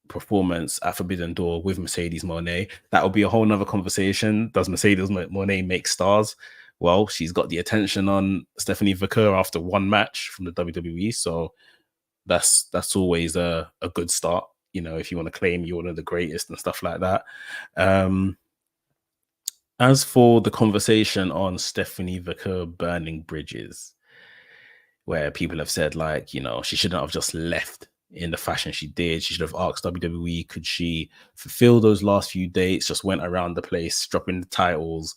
[SPEAKER 1] performance at Forbidden Door with Mercedes Moné. That will be a whole nother conversation. Does Mercedes Moné make stars? Well, she's got the attention on Stephanie Vaquer after one match from the WWE, so that's always a good start. If you want to claim you're one of the greatest and stuff like that. As for the conversation on Stephanie Vaquer burning bridges, where people have said, like, she shouldn't have just left in the fashion she did. She should have asked WWE, could she fulfill those last few dates, just went around the place, dropping the titles.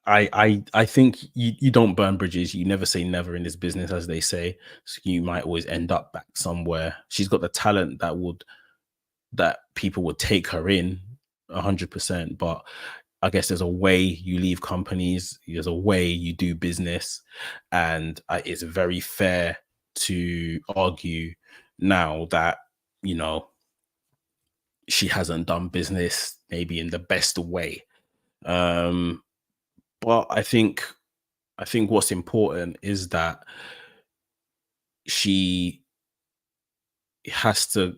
[SPEAKER 1] I think you don't burn bridges. You never say never in this business, as they say. So you might always end up back somewhere. She's got the talent that people would take her in 100%. But I guess there's a way you leave companies. There's a way you do business, and it's very fair to argue now that she hasn't done business maybe in the best way. But I think what's important is that she has to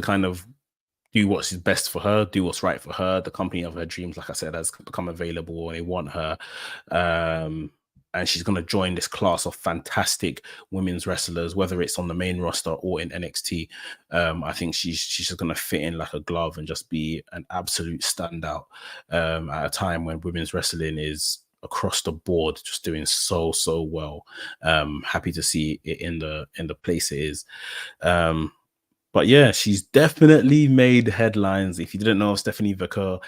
[SPEAKER 1] kind of do what's best for her, do what's right for her. The company of her dreams, like I said, has become available and they want her. And she's going to join this class of fantastic women's wrestlers, whether it's on the main roster or in NXT. I think she's just going to fit in like a glove and just be an absolute standout at a time when women's wrestling is across the board just doing so well. Happy to see it in the place it is. But yeah, she's definitely made headlines. If you didn't know Stephanie Vaquer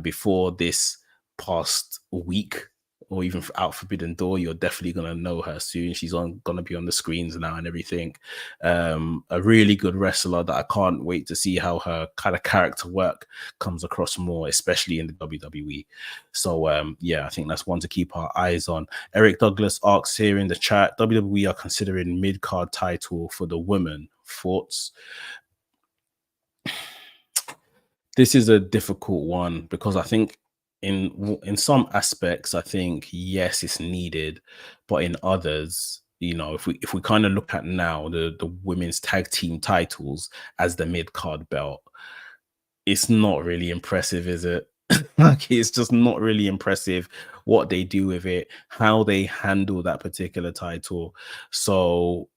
[SPEAKER 1] before this past week, or even out Forbidden Door, you're definitely going to know her soon. She's going to be on the screens now and everything. A really good wrestler that I can't wait to see how her kind of character work comes across more, especially in the WWE. So yeah, I think that's one to keep our eyes on. Eric Douglas asks here in the chat, WWE are considering mid-card title for the women. Thoughts? This is a difficult one because I think in some aspects, I think yes, it's needed, but in others, if we kind of look at now the women's tag team titles as the mid card belt, it's not really impressive, is it? Like, it's just not really impressive what they do with it, how they handle that particular title. So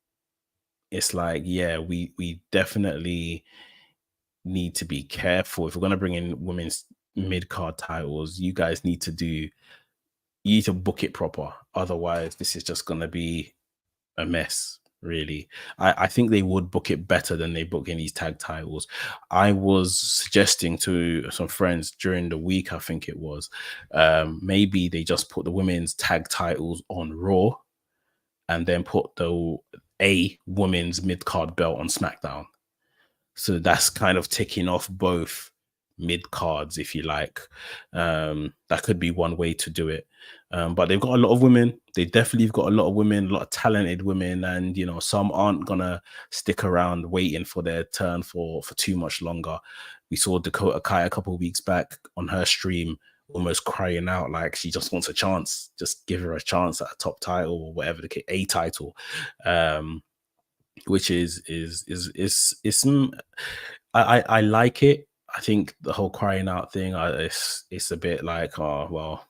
[SPEAKER 1] it's like, yeah, we definitely need to be careful. If we're going to bring in women's mid-card titles, you guys need to book it proper. Otherwise, this is just going to be a mess, really. I think they would book it better than they book in these tag titles. I was suggesting to some friends during the week, I think it was, maybe they just put the women's tag titles on Raw and then put a women's mid-card belt on SmackDown. So that's kind of ticking off both mid cards, if you like. That could be one way to do it. But they've got a lot of women. They definitely have got a lot of women, a lot of talented women. And, some aren't going to stick around waiting for their turn for too much longer. We saw Dakota Kai a couple of weeks back on her stream almost crying out like she just wants a chance. Just give her a chance at a top title or whatever the case, a title. Which is I like it. I think the whole crying out thing, it's a bit like, oh well,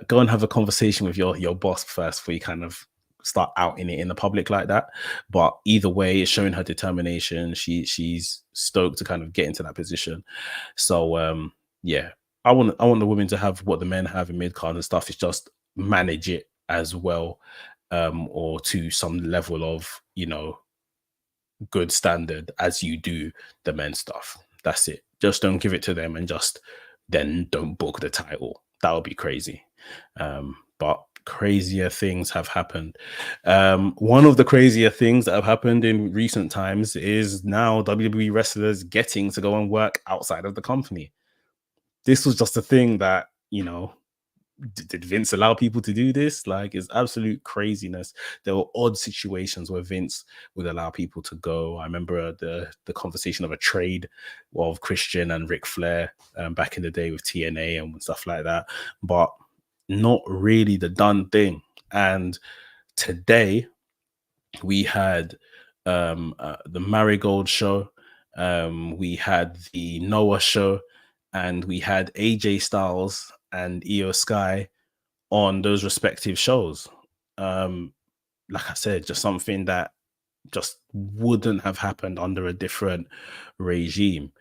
[SPEAKER 1] go and have a conversation with your boss first before you kind of start outing it in the public like that. But either way, it's showing her determination. She's stoked to kind of get into that position. So yeah, I want the women to have what the men have in mid card and stuff. It's just manage it as well or to some level of, you know, good standard as you do the men's stuff. That's it. Just don't give it to them, and just then don't book the title. That would be crazy. But crazier things have happened. One of the crazier things that have happened in recent times is now WWE wrestlers getting to go and work outside of the company. This was just a thing that, you know, did Vince allow people to do this? Like, it's absolute craziness. There were odd situations where Vince would allow people to go. I remember the conversation of a trade of Christian and Ric Flair back in the day with TNA and stuff like that, but not really the done thing. And today we had the Marigold show, we had the Noah show, and we had AJ Styles and Io Sky on those respective shows. Like I said, just something that just wouldn't have happened under a different regime.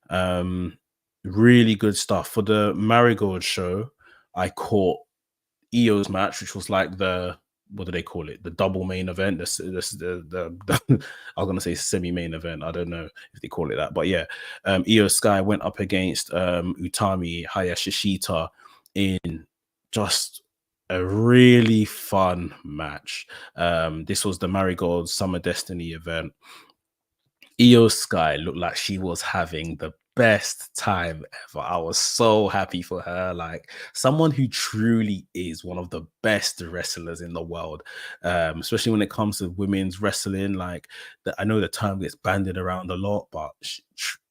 [SPEAKER 1] Really good stuff. For the Marigold show, I caught Io's match, which was like the, what do they call it? The double main event. The I was gonna say semi-main event. I don't know if they call it that, but yeah, Io Sky went up against Utami Hayashishita in just a really fun match. This was the Marigold Summer Destiny event. Io Sky looked like she was having the best time ever. I was so happy for her. Like, someone who truly is one of the best wrestlers in the world, especially when it comes to women's wrestling. Like, I know the term gets bandied around a lot, but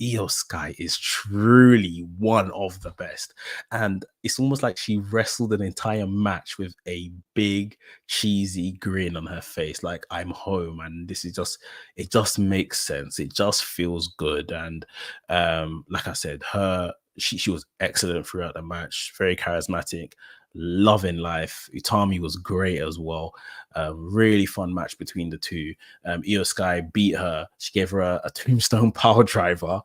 [SPEAKER 1] Io Sky is truly one of the best. And it's almost like she wrestled an entire match with a big cheesy grin on her face, like, I'm home, and this is just, it just makes sense. It just feels good. And like I said, she was excellent throughout the match, very charismatic, loving life. Utami was great as well. Really fun match between the two. Io Sky beat her. She gave her a tombstone power driver.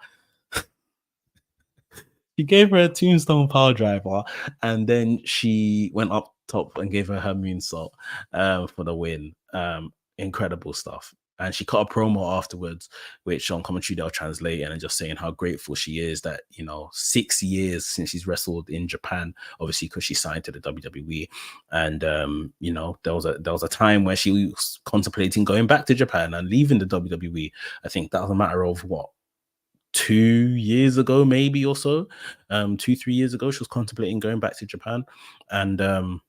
[SPEAKER 1] She gave her a tombstone power driver, and then she went up top and gave her moonsault for the win. Incredible stuff. And she cut a promo afterwards, which on commentary they'll translate, and just saying how grateful she is that, you know, 6 years since she's wrestled in Japan, obviously because she signed to the WWE, and you know, there was a time where she was contemplating going back to Japan and leaving the WWE. I think that was a matter of what, 2 years ago, maybe, or so. 2-3 years ago, she was contemplating going back to Japan, and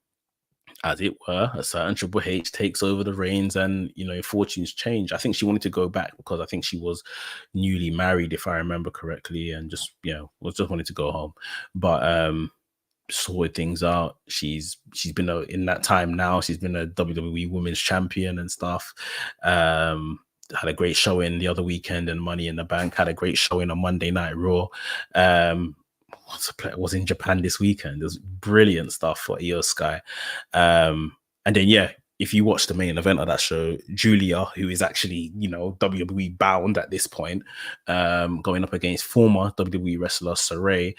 [SPEAKER 1] as it were, a certain Triple H takes over the reins, and, you know, fortunes change. I think she wanted to go back because I think she was newly married, if I remember correctly, and just, you know, was just wanting to go home. But sorted things out. She's been in that time now, she's been a WWE Women's Champion and stuff. Had a great showing the other weekend, and Money in the Bank had a great showing on Monday Night Raw. Was in Japan this weekend. It was brilliant stuff for Io Sky. And then, yeah, if you watch the main event of that show, Julia, who is actually, you know, WWE bound at this point, going up against former WWE wrestler Saray.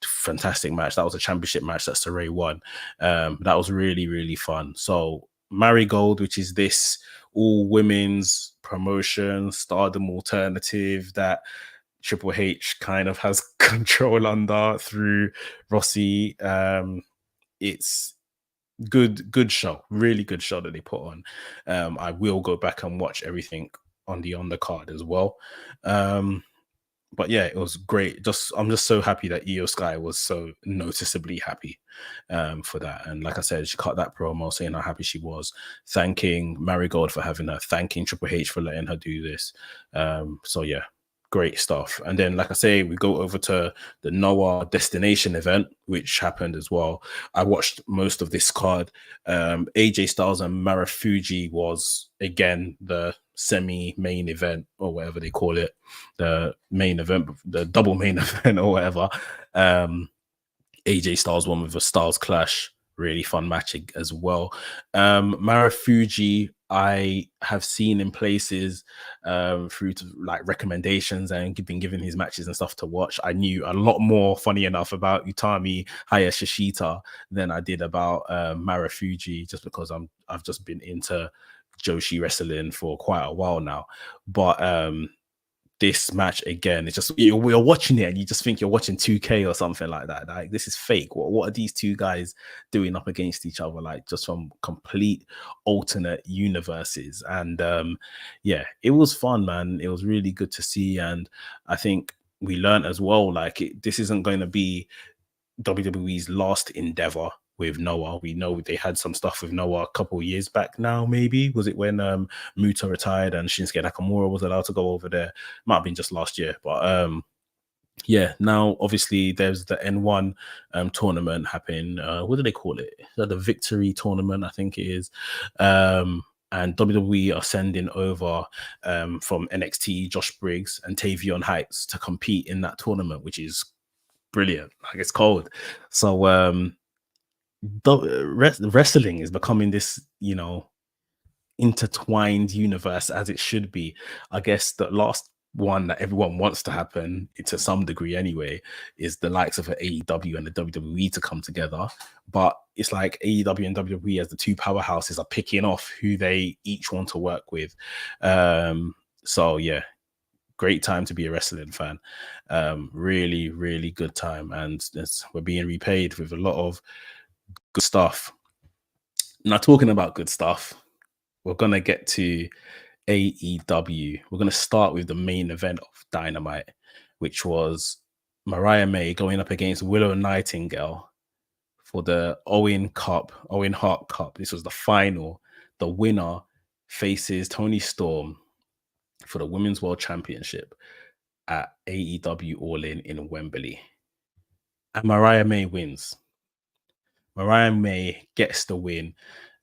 [SPEAKER 1] Fantastic match. That was a championship match that Saray won. That was really, really fun. So Marigold, which is this all women's promotion, stardom alternative that Triple H kind of has control under through Rossi. It's good show, really good show that they put on. I will go back and watch everything on the undercard as well. But yeah, it was great. I'm just so happy that Io Sky was so noticeably happy for that. And like I said, she cut that promo saying how happy she was, thanking Marigold for having her, thanking Triple H for letting her do this. So yeah, great stuff. And then, like I say, we go over to the Noah Destination event, which happened as well. I watched most of this card. AJ Styles and Marufuji was, again, the semi-main event, or whatever they call it, the main event, the double main event, or whatever. AJ Styles won with a Styles Clash. Really fun match as well. Marufuji, I have seen in places through to like recommendations and been given his matches and stuff to watch. I knew a lot more, funny enough, about Utami Hayashishita than I did about Marufuji, just because I've just been into Joshi wrestling for quite a while now. But this match again, it's just we're watching it and you just think you're watching 2K or something like that. Like, this is fake. What are these two guys doing up against each other? Like, just from complete alternate universes. And yeah, it was fun, man. It was really good to see. And I think we learned as well, like, this isn't going to be WWE's last endeavor with Noah. We know they had some stuff with Noah a couple of years back now, maybe. Was it when Muta retired and Shinsuke Nakamura was allowed to go over there? Might have been just last year. But yeah, now obviously there's the N1 tournament happening. What do they call it? The Victory Tournament, I think it is. And WWE are sending over from NXT Josh Briggs and Tavion Heights to compete in that tournament, which is brilliant. Like, it's cold. So wrestling is becoming this, intertwined universe, as it should be. I guess the last one that everyone wants to happen, to some degree anyway, is the likes of AEW and the WWE to come together. But it's like AEW and WWE, as the two powerhouses, are picking off who they each want to work with. So yeah, great time to be a wrestling fan. Really, really good time. And we're being repaid with a lot of good stuff. Now, talking about good stuff, we're going to get to AEW. We're going to start with the main event of Dynamite, which was Mariah May going up against Willow Nightingale for the Owen Hart Cup. This was the final. The winner faces Toni Storm for the Women's World Championship at AEW All In Wembley. And Mariah May wins. Mariah May gets the win.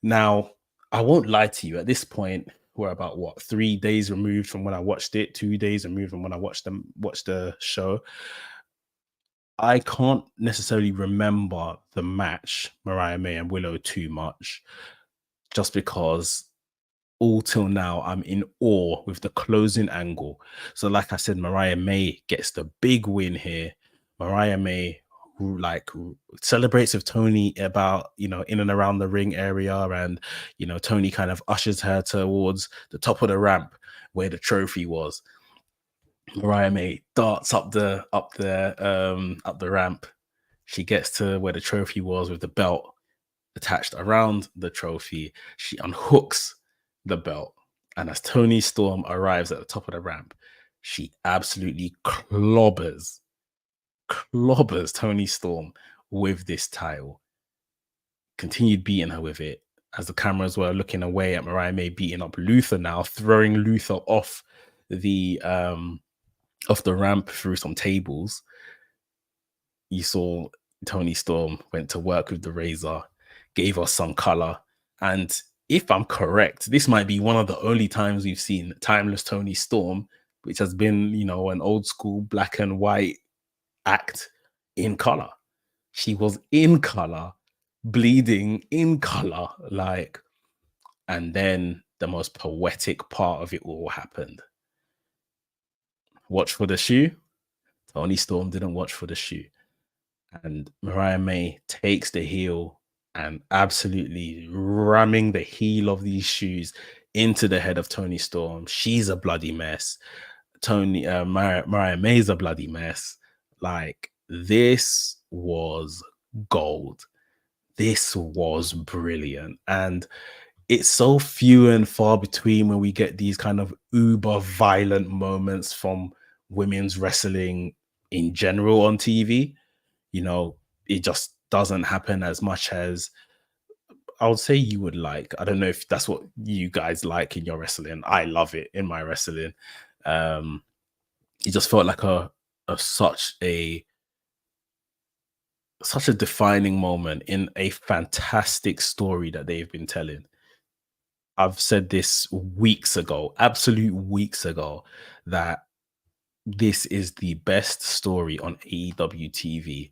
[SPEAKER 1] Now, I won't lie to you. At this point, we're about 3 days removed from when I watched it, 2 days removed from when I watched the show. I can't necessarily remember the match, Mariah May and Willow, too much, just because all till now I'm in awe with the closing angle. So, like I said, Mariah May gets the big win here. Mariah May celebrates with Toni about, in and around the ring area, and Toni kind of ushers her towards the top of the ramp where the trophy was. Mariah May darts up the ramp. She gets to where the trophy was with the belt attached around the trophy. She unhooks the belt, and as Toni Storm arrives at the top of the ramp, she absolutely clobbers Toni Storm with this title. Continued beating her with it as the cameras were looking away at Mariah May beating up Luther, now throwing Luther off the ramp through some tables. You saw Toni Storm went to work with the razor, gave us some color, and if I'm correct, this might be one of the only times we've seen timeless Toni Storm, which has been, an old school black and white act in color. She was in color, bleeding in color, and then the most poetic part of it all happened. Watch for the shoe. Toni Storm didn't watch for the shoe, and Mariah May takes the heel and absolutely ramming the heel of these shoes into the head of Toni Storm. She's a bloody mess. Mariah May's a bloody mess. Like, this was gold. This was brilliant. And it's so few and far between when we get these kind of uber violent moments from women's wrestling in general on TV. It just doesn't happen as much as I would say you would like. I don't know if that's what you guys like in your wrestling. I love it in my wrestling. It just felt like such a defining moment in a fantastic story that they've been telling. I've said this absolute weeks ago, that this is the best story on AEW TV,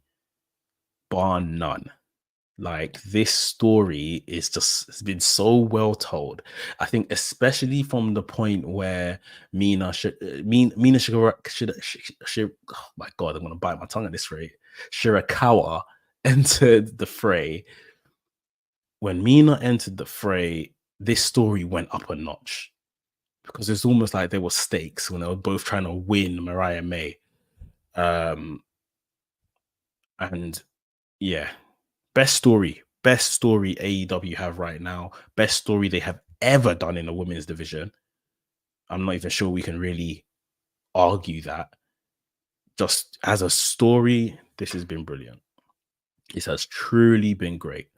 [SPEAKER 1] bar none. Like, this story is just, it's been so well told. I think especially from the point where Mina oh my god, I'm gonna bite my tongue at this rate. Shirakawa entered the fray. When Mina entered the fray, this story went up a notch because it's almost like there were stakes when they were both trying to win Mariah May. Um, and yeah, best story AEW have right now, best story they have ever done in the women's division. I'm not even sure we can really argue that. Just as a story, this has been brilliant. This has truly been great.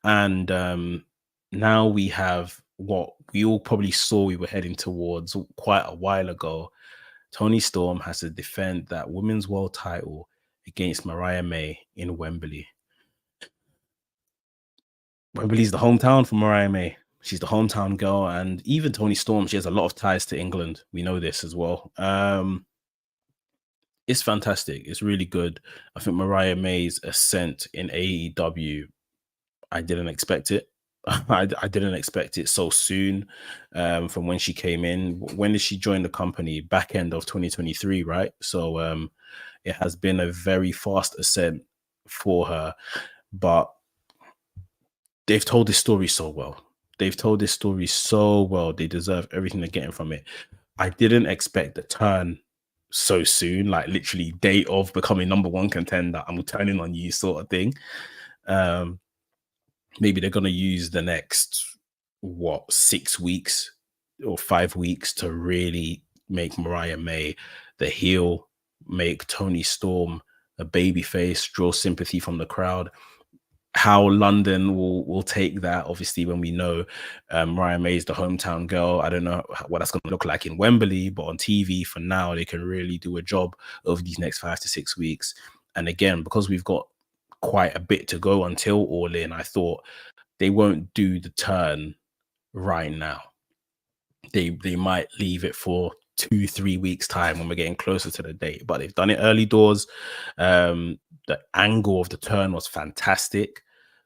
[SPEAKER 1] And now we have what we all probably saw we were heading towards quite a while ago. Toni Storm has to defend that women's world title against Mariah May in Wembley. Wembley's the hometown for Mariah May. She's the hometown girl, and even Toni Storm, she has a lot of ties to England. We know this as well. It's fantastic. It's really good. I think Mariah May's ascent in AEW, I didn't expect it. I didn't expect it so soon from when she came in. When did she join the company? Back end of 2023, right? So it has been a very fast ascent for her, but they've told this story so well. They've told this story so well. They deserve everything they're getting from it. I didn't expect the turn so soon, like literally day of becoming number one contender. I'm turning on you, sort of thing. Maybe they're going to use the next 6 weeks or 5 weeks to really make Mariah May the heel, make Toni Storm a babyface, draw sympathy from the crowd. How London will take that, obviously, when we know Mariah May is the hometown girl. I don't know what that's going to look like in Wembley, but on TV for now, they can really do a job over these next 5 to 6 weeks. And again, because we've got quite a bit to go until All In, I thought they won't do the turn right now. They might leave it for 2-3 weeks time when we're getting closer to the date, but they've done it early doors. The angle of the turn was fantastic,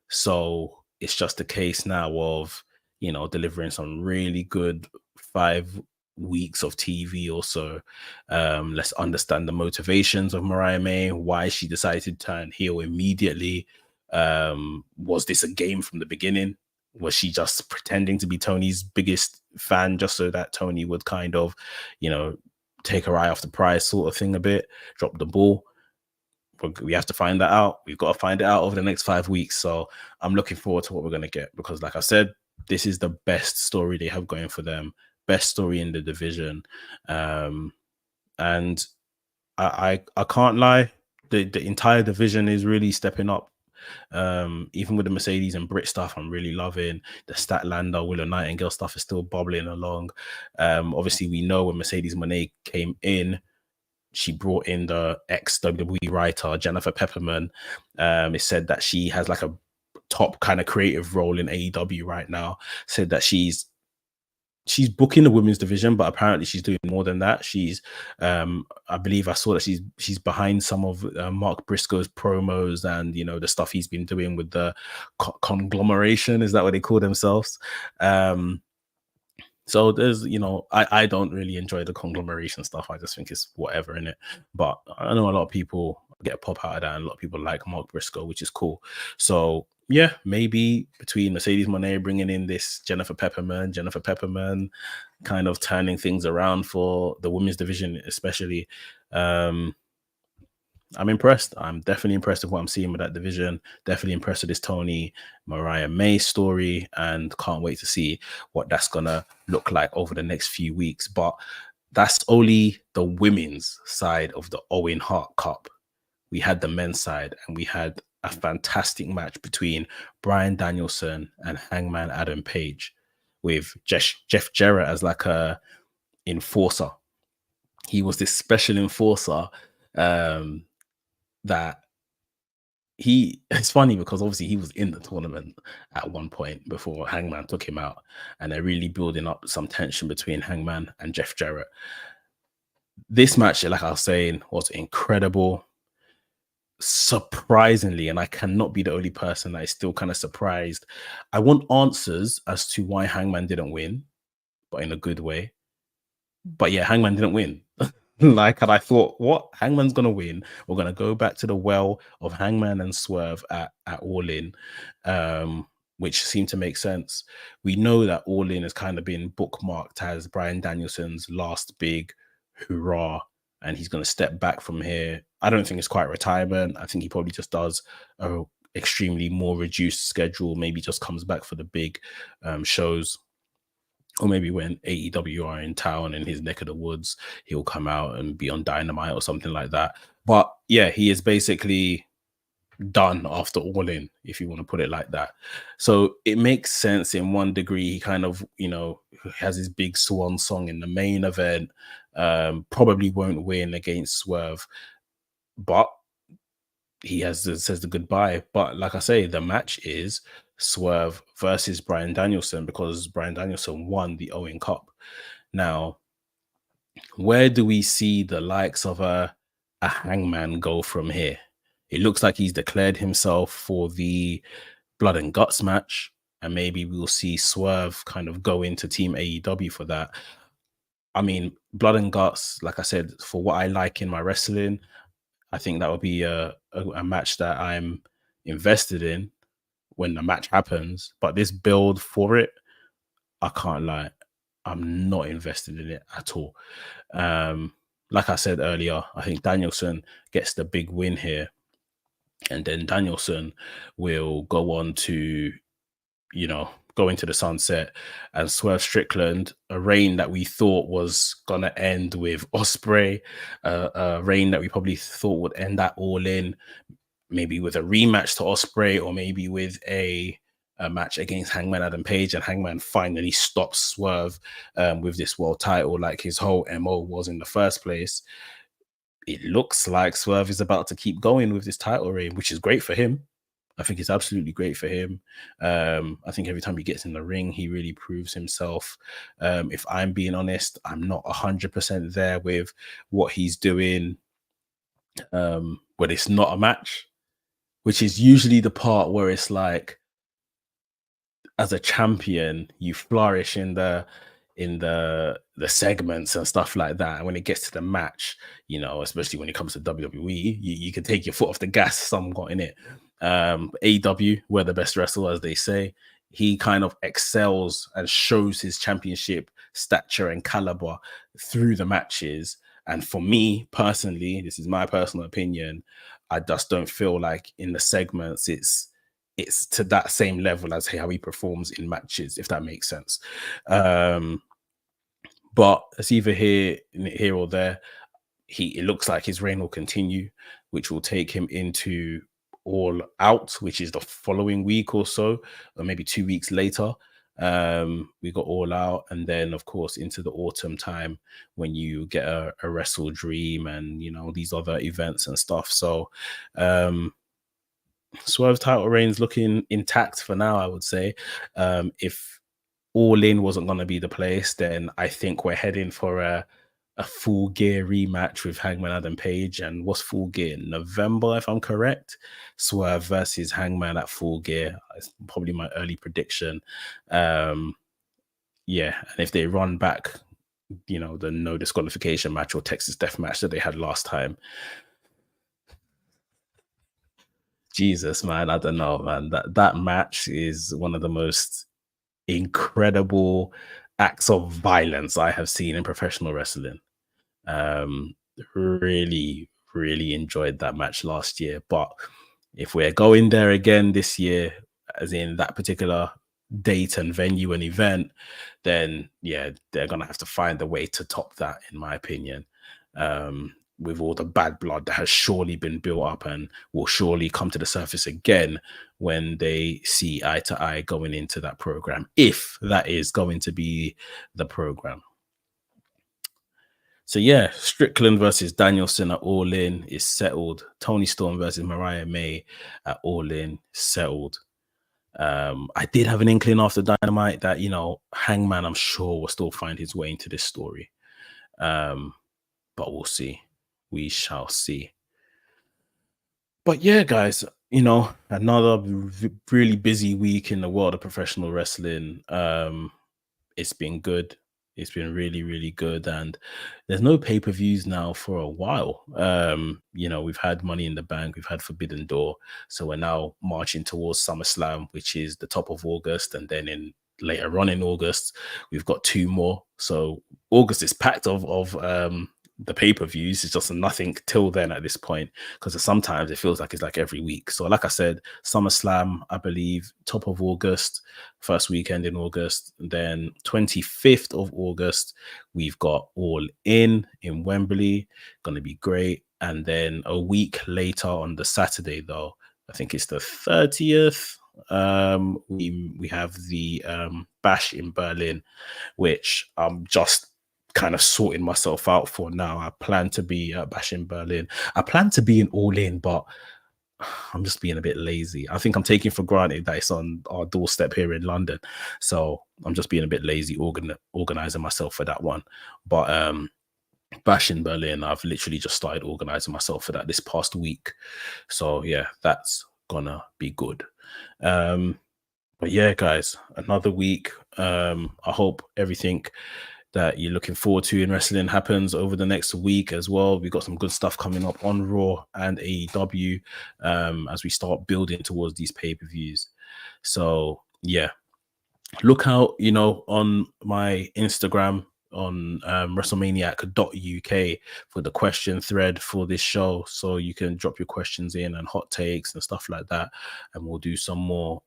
[SPEAKER 1] so it's just a case now of, you know, delivering some really good 5 weeks of TV or so. Let's understand the motivations of Mariah May, why she decided to turn heel immediately. Was this a game from the beginning? Was she just pretending to be Tony's biggest fan just so that Toni would kind of, you know, take her eye off the prize sort of thing a bit, drop the ball? We have to find that out. We've got to find it out over the next 5 weeks. So I'm looking forward to what we're going to get, because like I said, this is the best story they have going for them, best story in the division. And I can't lie, the entire division is really stepping up. Even with the Mercedes and Brit stuff, I'm really loving the Statlander, Willow Nightingale stuff is still bubbling along. Obviously, we know when Mercedes Moné came in, she brought in the ex-WWE writer Jennifer Pepperman. It said that she has like a top kind of creative role in AEW right now. Said that she's booking the women's division, but apparently she's doing more than that. She's I believe I saw that she's behind some of Mark Briscoe's promos and, you know, the stuff he's been doing with the conglomeration. Is that what they call themselves? So there's, you know, I don't really enjoy the conglomeration stuff. I just think it's whatever in it. But I know a lot of people get a pop out of that, and a lot of people like Mark Briscoe, which is cool. So yeah, maybe between Mercedes Moné bringing in this Jennifer Pepperman kind of turning things around for the women's division, especially. I'm impressed. I'm definitely impressed with what I'm seeing with that division. Definitely impressed with this Toni Mariah May story, and can't wait to see what that's gonna look like over the next few weeks. But that's only the women's side of the Owen Hart Cup. We had the men's side, and we had a fantastic match between Bryan Danielson and Hangman Adam Page, with Jeff Jarrett as like a enforcer. He was this special enforcer. That it's funny because obviously he was in the tournament at one point before Hangman took him out, and they're really building up some tension between Hangman and Jeff Jarrett. This match, like I was saying, was incredible. surprisingly, and I cannot be the only person that is still kind of surprised. I want answers as to why Hangman didn't win, but in a good way. But yeah, Hangman didn't win. Like, and I thought, what? Hangman's gonna win. We're gonna go back to the well of Hangman and Swerve at All In, which seemed to make sense. We know that All In has kind of been bookmarked as Bryan Danielson's last big hurrah, and he's gonna step back from here. I don't think it's quite retirement. I think he probably just does a extremely more reduced schedule. Maybe just comes back for the big shows. Or maybe when AEW are in town in his neck of the woods, he'll come out and be on Dynamite or something like that. But yeah, he is basically done after All In, if you want to put it like that. So it makes sense in one degree. He kind of, has his big swan song in the main event. Probably won't win against Swerve, but he says the goodbye. But like I say, the match is Swerve versus Bryan Danielson, because Bryan Danielson won the Owen Cup. Now, where do we see the likes of a Hangman go from here? It looks like he's declared himself for the Blood and Guts match, and maybe we'll see Swerve kind of go into Team AEW for that. I mean, Blood and Guts, like I said, for what I like in my wrestling, I think that would be a match that I'm invested in when the match happens. But this build for it, I can't lie, I'm not invested in it at all. Like I said earlier, I think Danielson gets the big win here, and then Danielson will go on to, go into the sunset, and Swerve Strickland, a reign that we thought was gonna end with Ospreay, a reign that we probably thought would end that All In, maybe with a rematch to Ospreay, or maybe with a match against Hangman Adam Page, and Hangman finally stops Swerve with this world title, like his whole MO was in the first place. It looks like Swerve is about to keep going with this title reign, which is great for him. I think it's absolutely great for him. I think every time he gets in the ring, he really proves himself. If I'm being honest, I'm not 100% there with what he's doing when it's not a match, which is usually the part where it's like, as a champion, you flourish in the segments and stuff like that. And when it gets to the match, especially when it comes to WWE, you can take your foot off the gas somewhat in it. AEW, we're the best wrestler, as they say. He kind of excels and shows his championship stature and caliber through the matches. And for me personally, this is my personal opinion, I just don't feel like in the segments it's to that same level as how he performs in matches, if that makes sense. But it's either here or there. It looks like his reign will continue, which will take him into All Out, which is the following week or so, or maybe 2 weeks later. We got All Out, and then of course into the autumn time when you get a Wrestle Dream and these other events and stuff. So Swerve title reign's looking intact for now, I would say. If All In wasn't going to be the place, then I think we're heading for a Full Gear rematch with Hangman Adam Page. And what's Full Gear? November, if I'm correct. Swerve versus Hangman at Full Gear. It's probably my early prediction. And if they run back, the no disqualification match or Texas Death match that they had last time, Jesus, man, I don't know, man. That match is one of the most incredible acts of violence I have seen in professional wrestling. Really, really enjoyed that match last year. But if we're going there again this year, as in that particular date and venue and event, then yeah, they're gonna have to find a way to top that, in my opinion. With all the bad blood that has surely been built up and will surely come to the surface again when they see eye to eye going into that program, if that is going to be the program. So yeah, Strickland versus Danielson at All In is settled. Toni Storm versus Mariah May at All In, settled. I did have an inkling after Dynamite that, Hangman, I'm sure, will still find his way into this story. But we'll see. We shall see. But yeah, guys, another really busy week in the world of professional wrestling. It's been good. It's been really, really good. And there's no pay-per-views now for a while. We've had Money in the Bank, we've had Forbidden Door. So we're now marching towards SummerSlam, which is the top of August. And then later on in August, we've got two more. So August is packed of the pay-per-views. It's just nothing till then at this point, because sometimes it feels like it's like every week. So like I said, SummerSlam, I believe, top of August, first weekend in August. And then 25th of August, we've got All In Wembley. Gonna be great. And then a week later on the Saturday, though, I think it's the 30th, we have the Bash in Berlin, which I'm just kind of sorting myself out for now. I plan to be at Bash in Berlin. I plan to be in All In, but I'm just being a bit lazy. I think I'm taking for granted that it's on our doorstep here in London. So I'm just being a bit lazy organizing myself for that one. But Bash in Berlin, I've literally just started organizing myself for that this past week. So yeah, that's gonna be good. But yeah, guys, another week. I hope everything that you're looking forward to in wrestling happens over the next week as well. We've got some good stuff coming up on Raw and AEW as we start building towards these pay-per-views. So yeah, look out, on my Instagram on WrestleManiac.uk for the question thread for this show, so you can drop your questions in and hot takes and stuff like that, and we'll do some more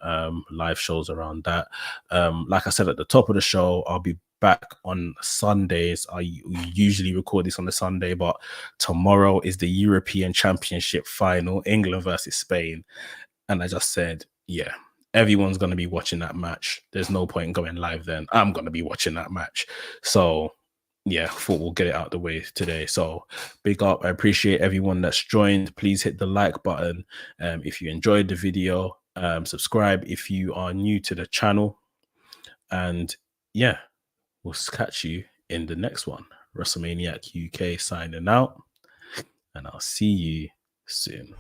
[SPEAKER 1] live shows around that. Like I said at the top of the show, I'll be back on Sundays. I usually record this on the Sunday, but tomorrow is the European Championship final, England versus Spain, and I just said, yeah, everyone's going to be watching that match. There's no point in going live then. I'm going to be watching that match. So yeah, I thought we'll get it out the way today. So big up. I appreciate everyone that's joined. Please hit the like button if you enjoyed the video. Subscribe if you are new to the channel. And yeah, we'll catch you in the next one. WrestleManiac UK signing out. And I'll see you soon.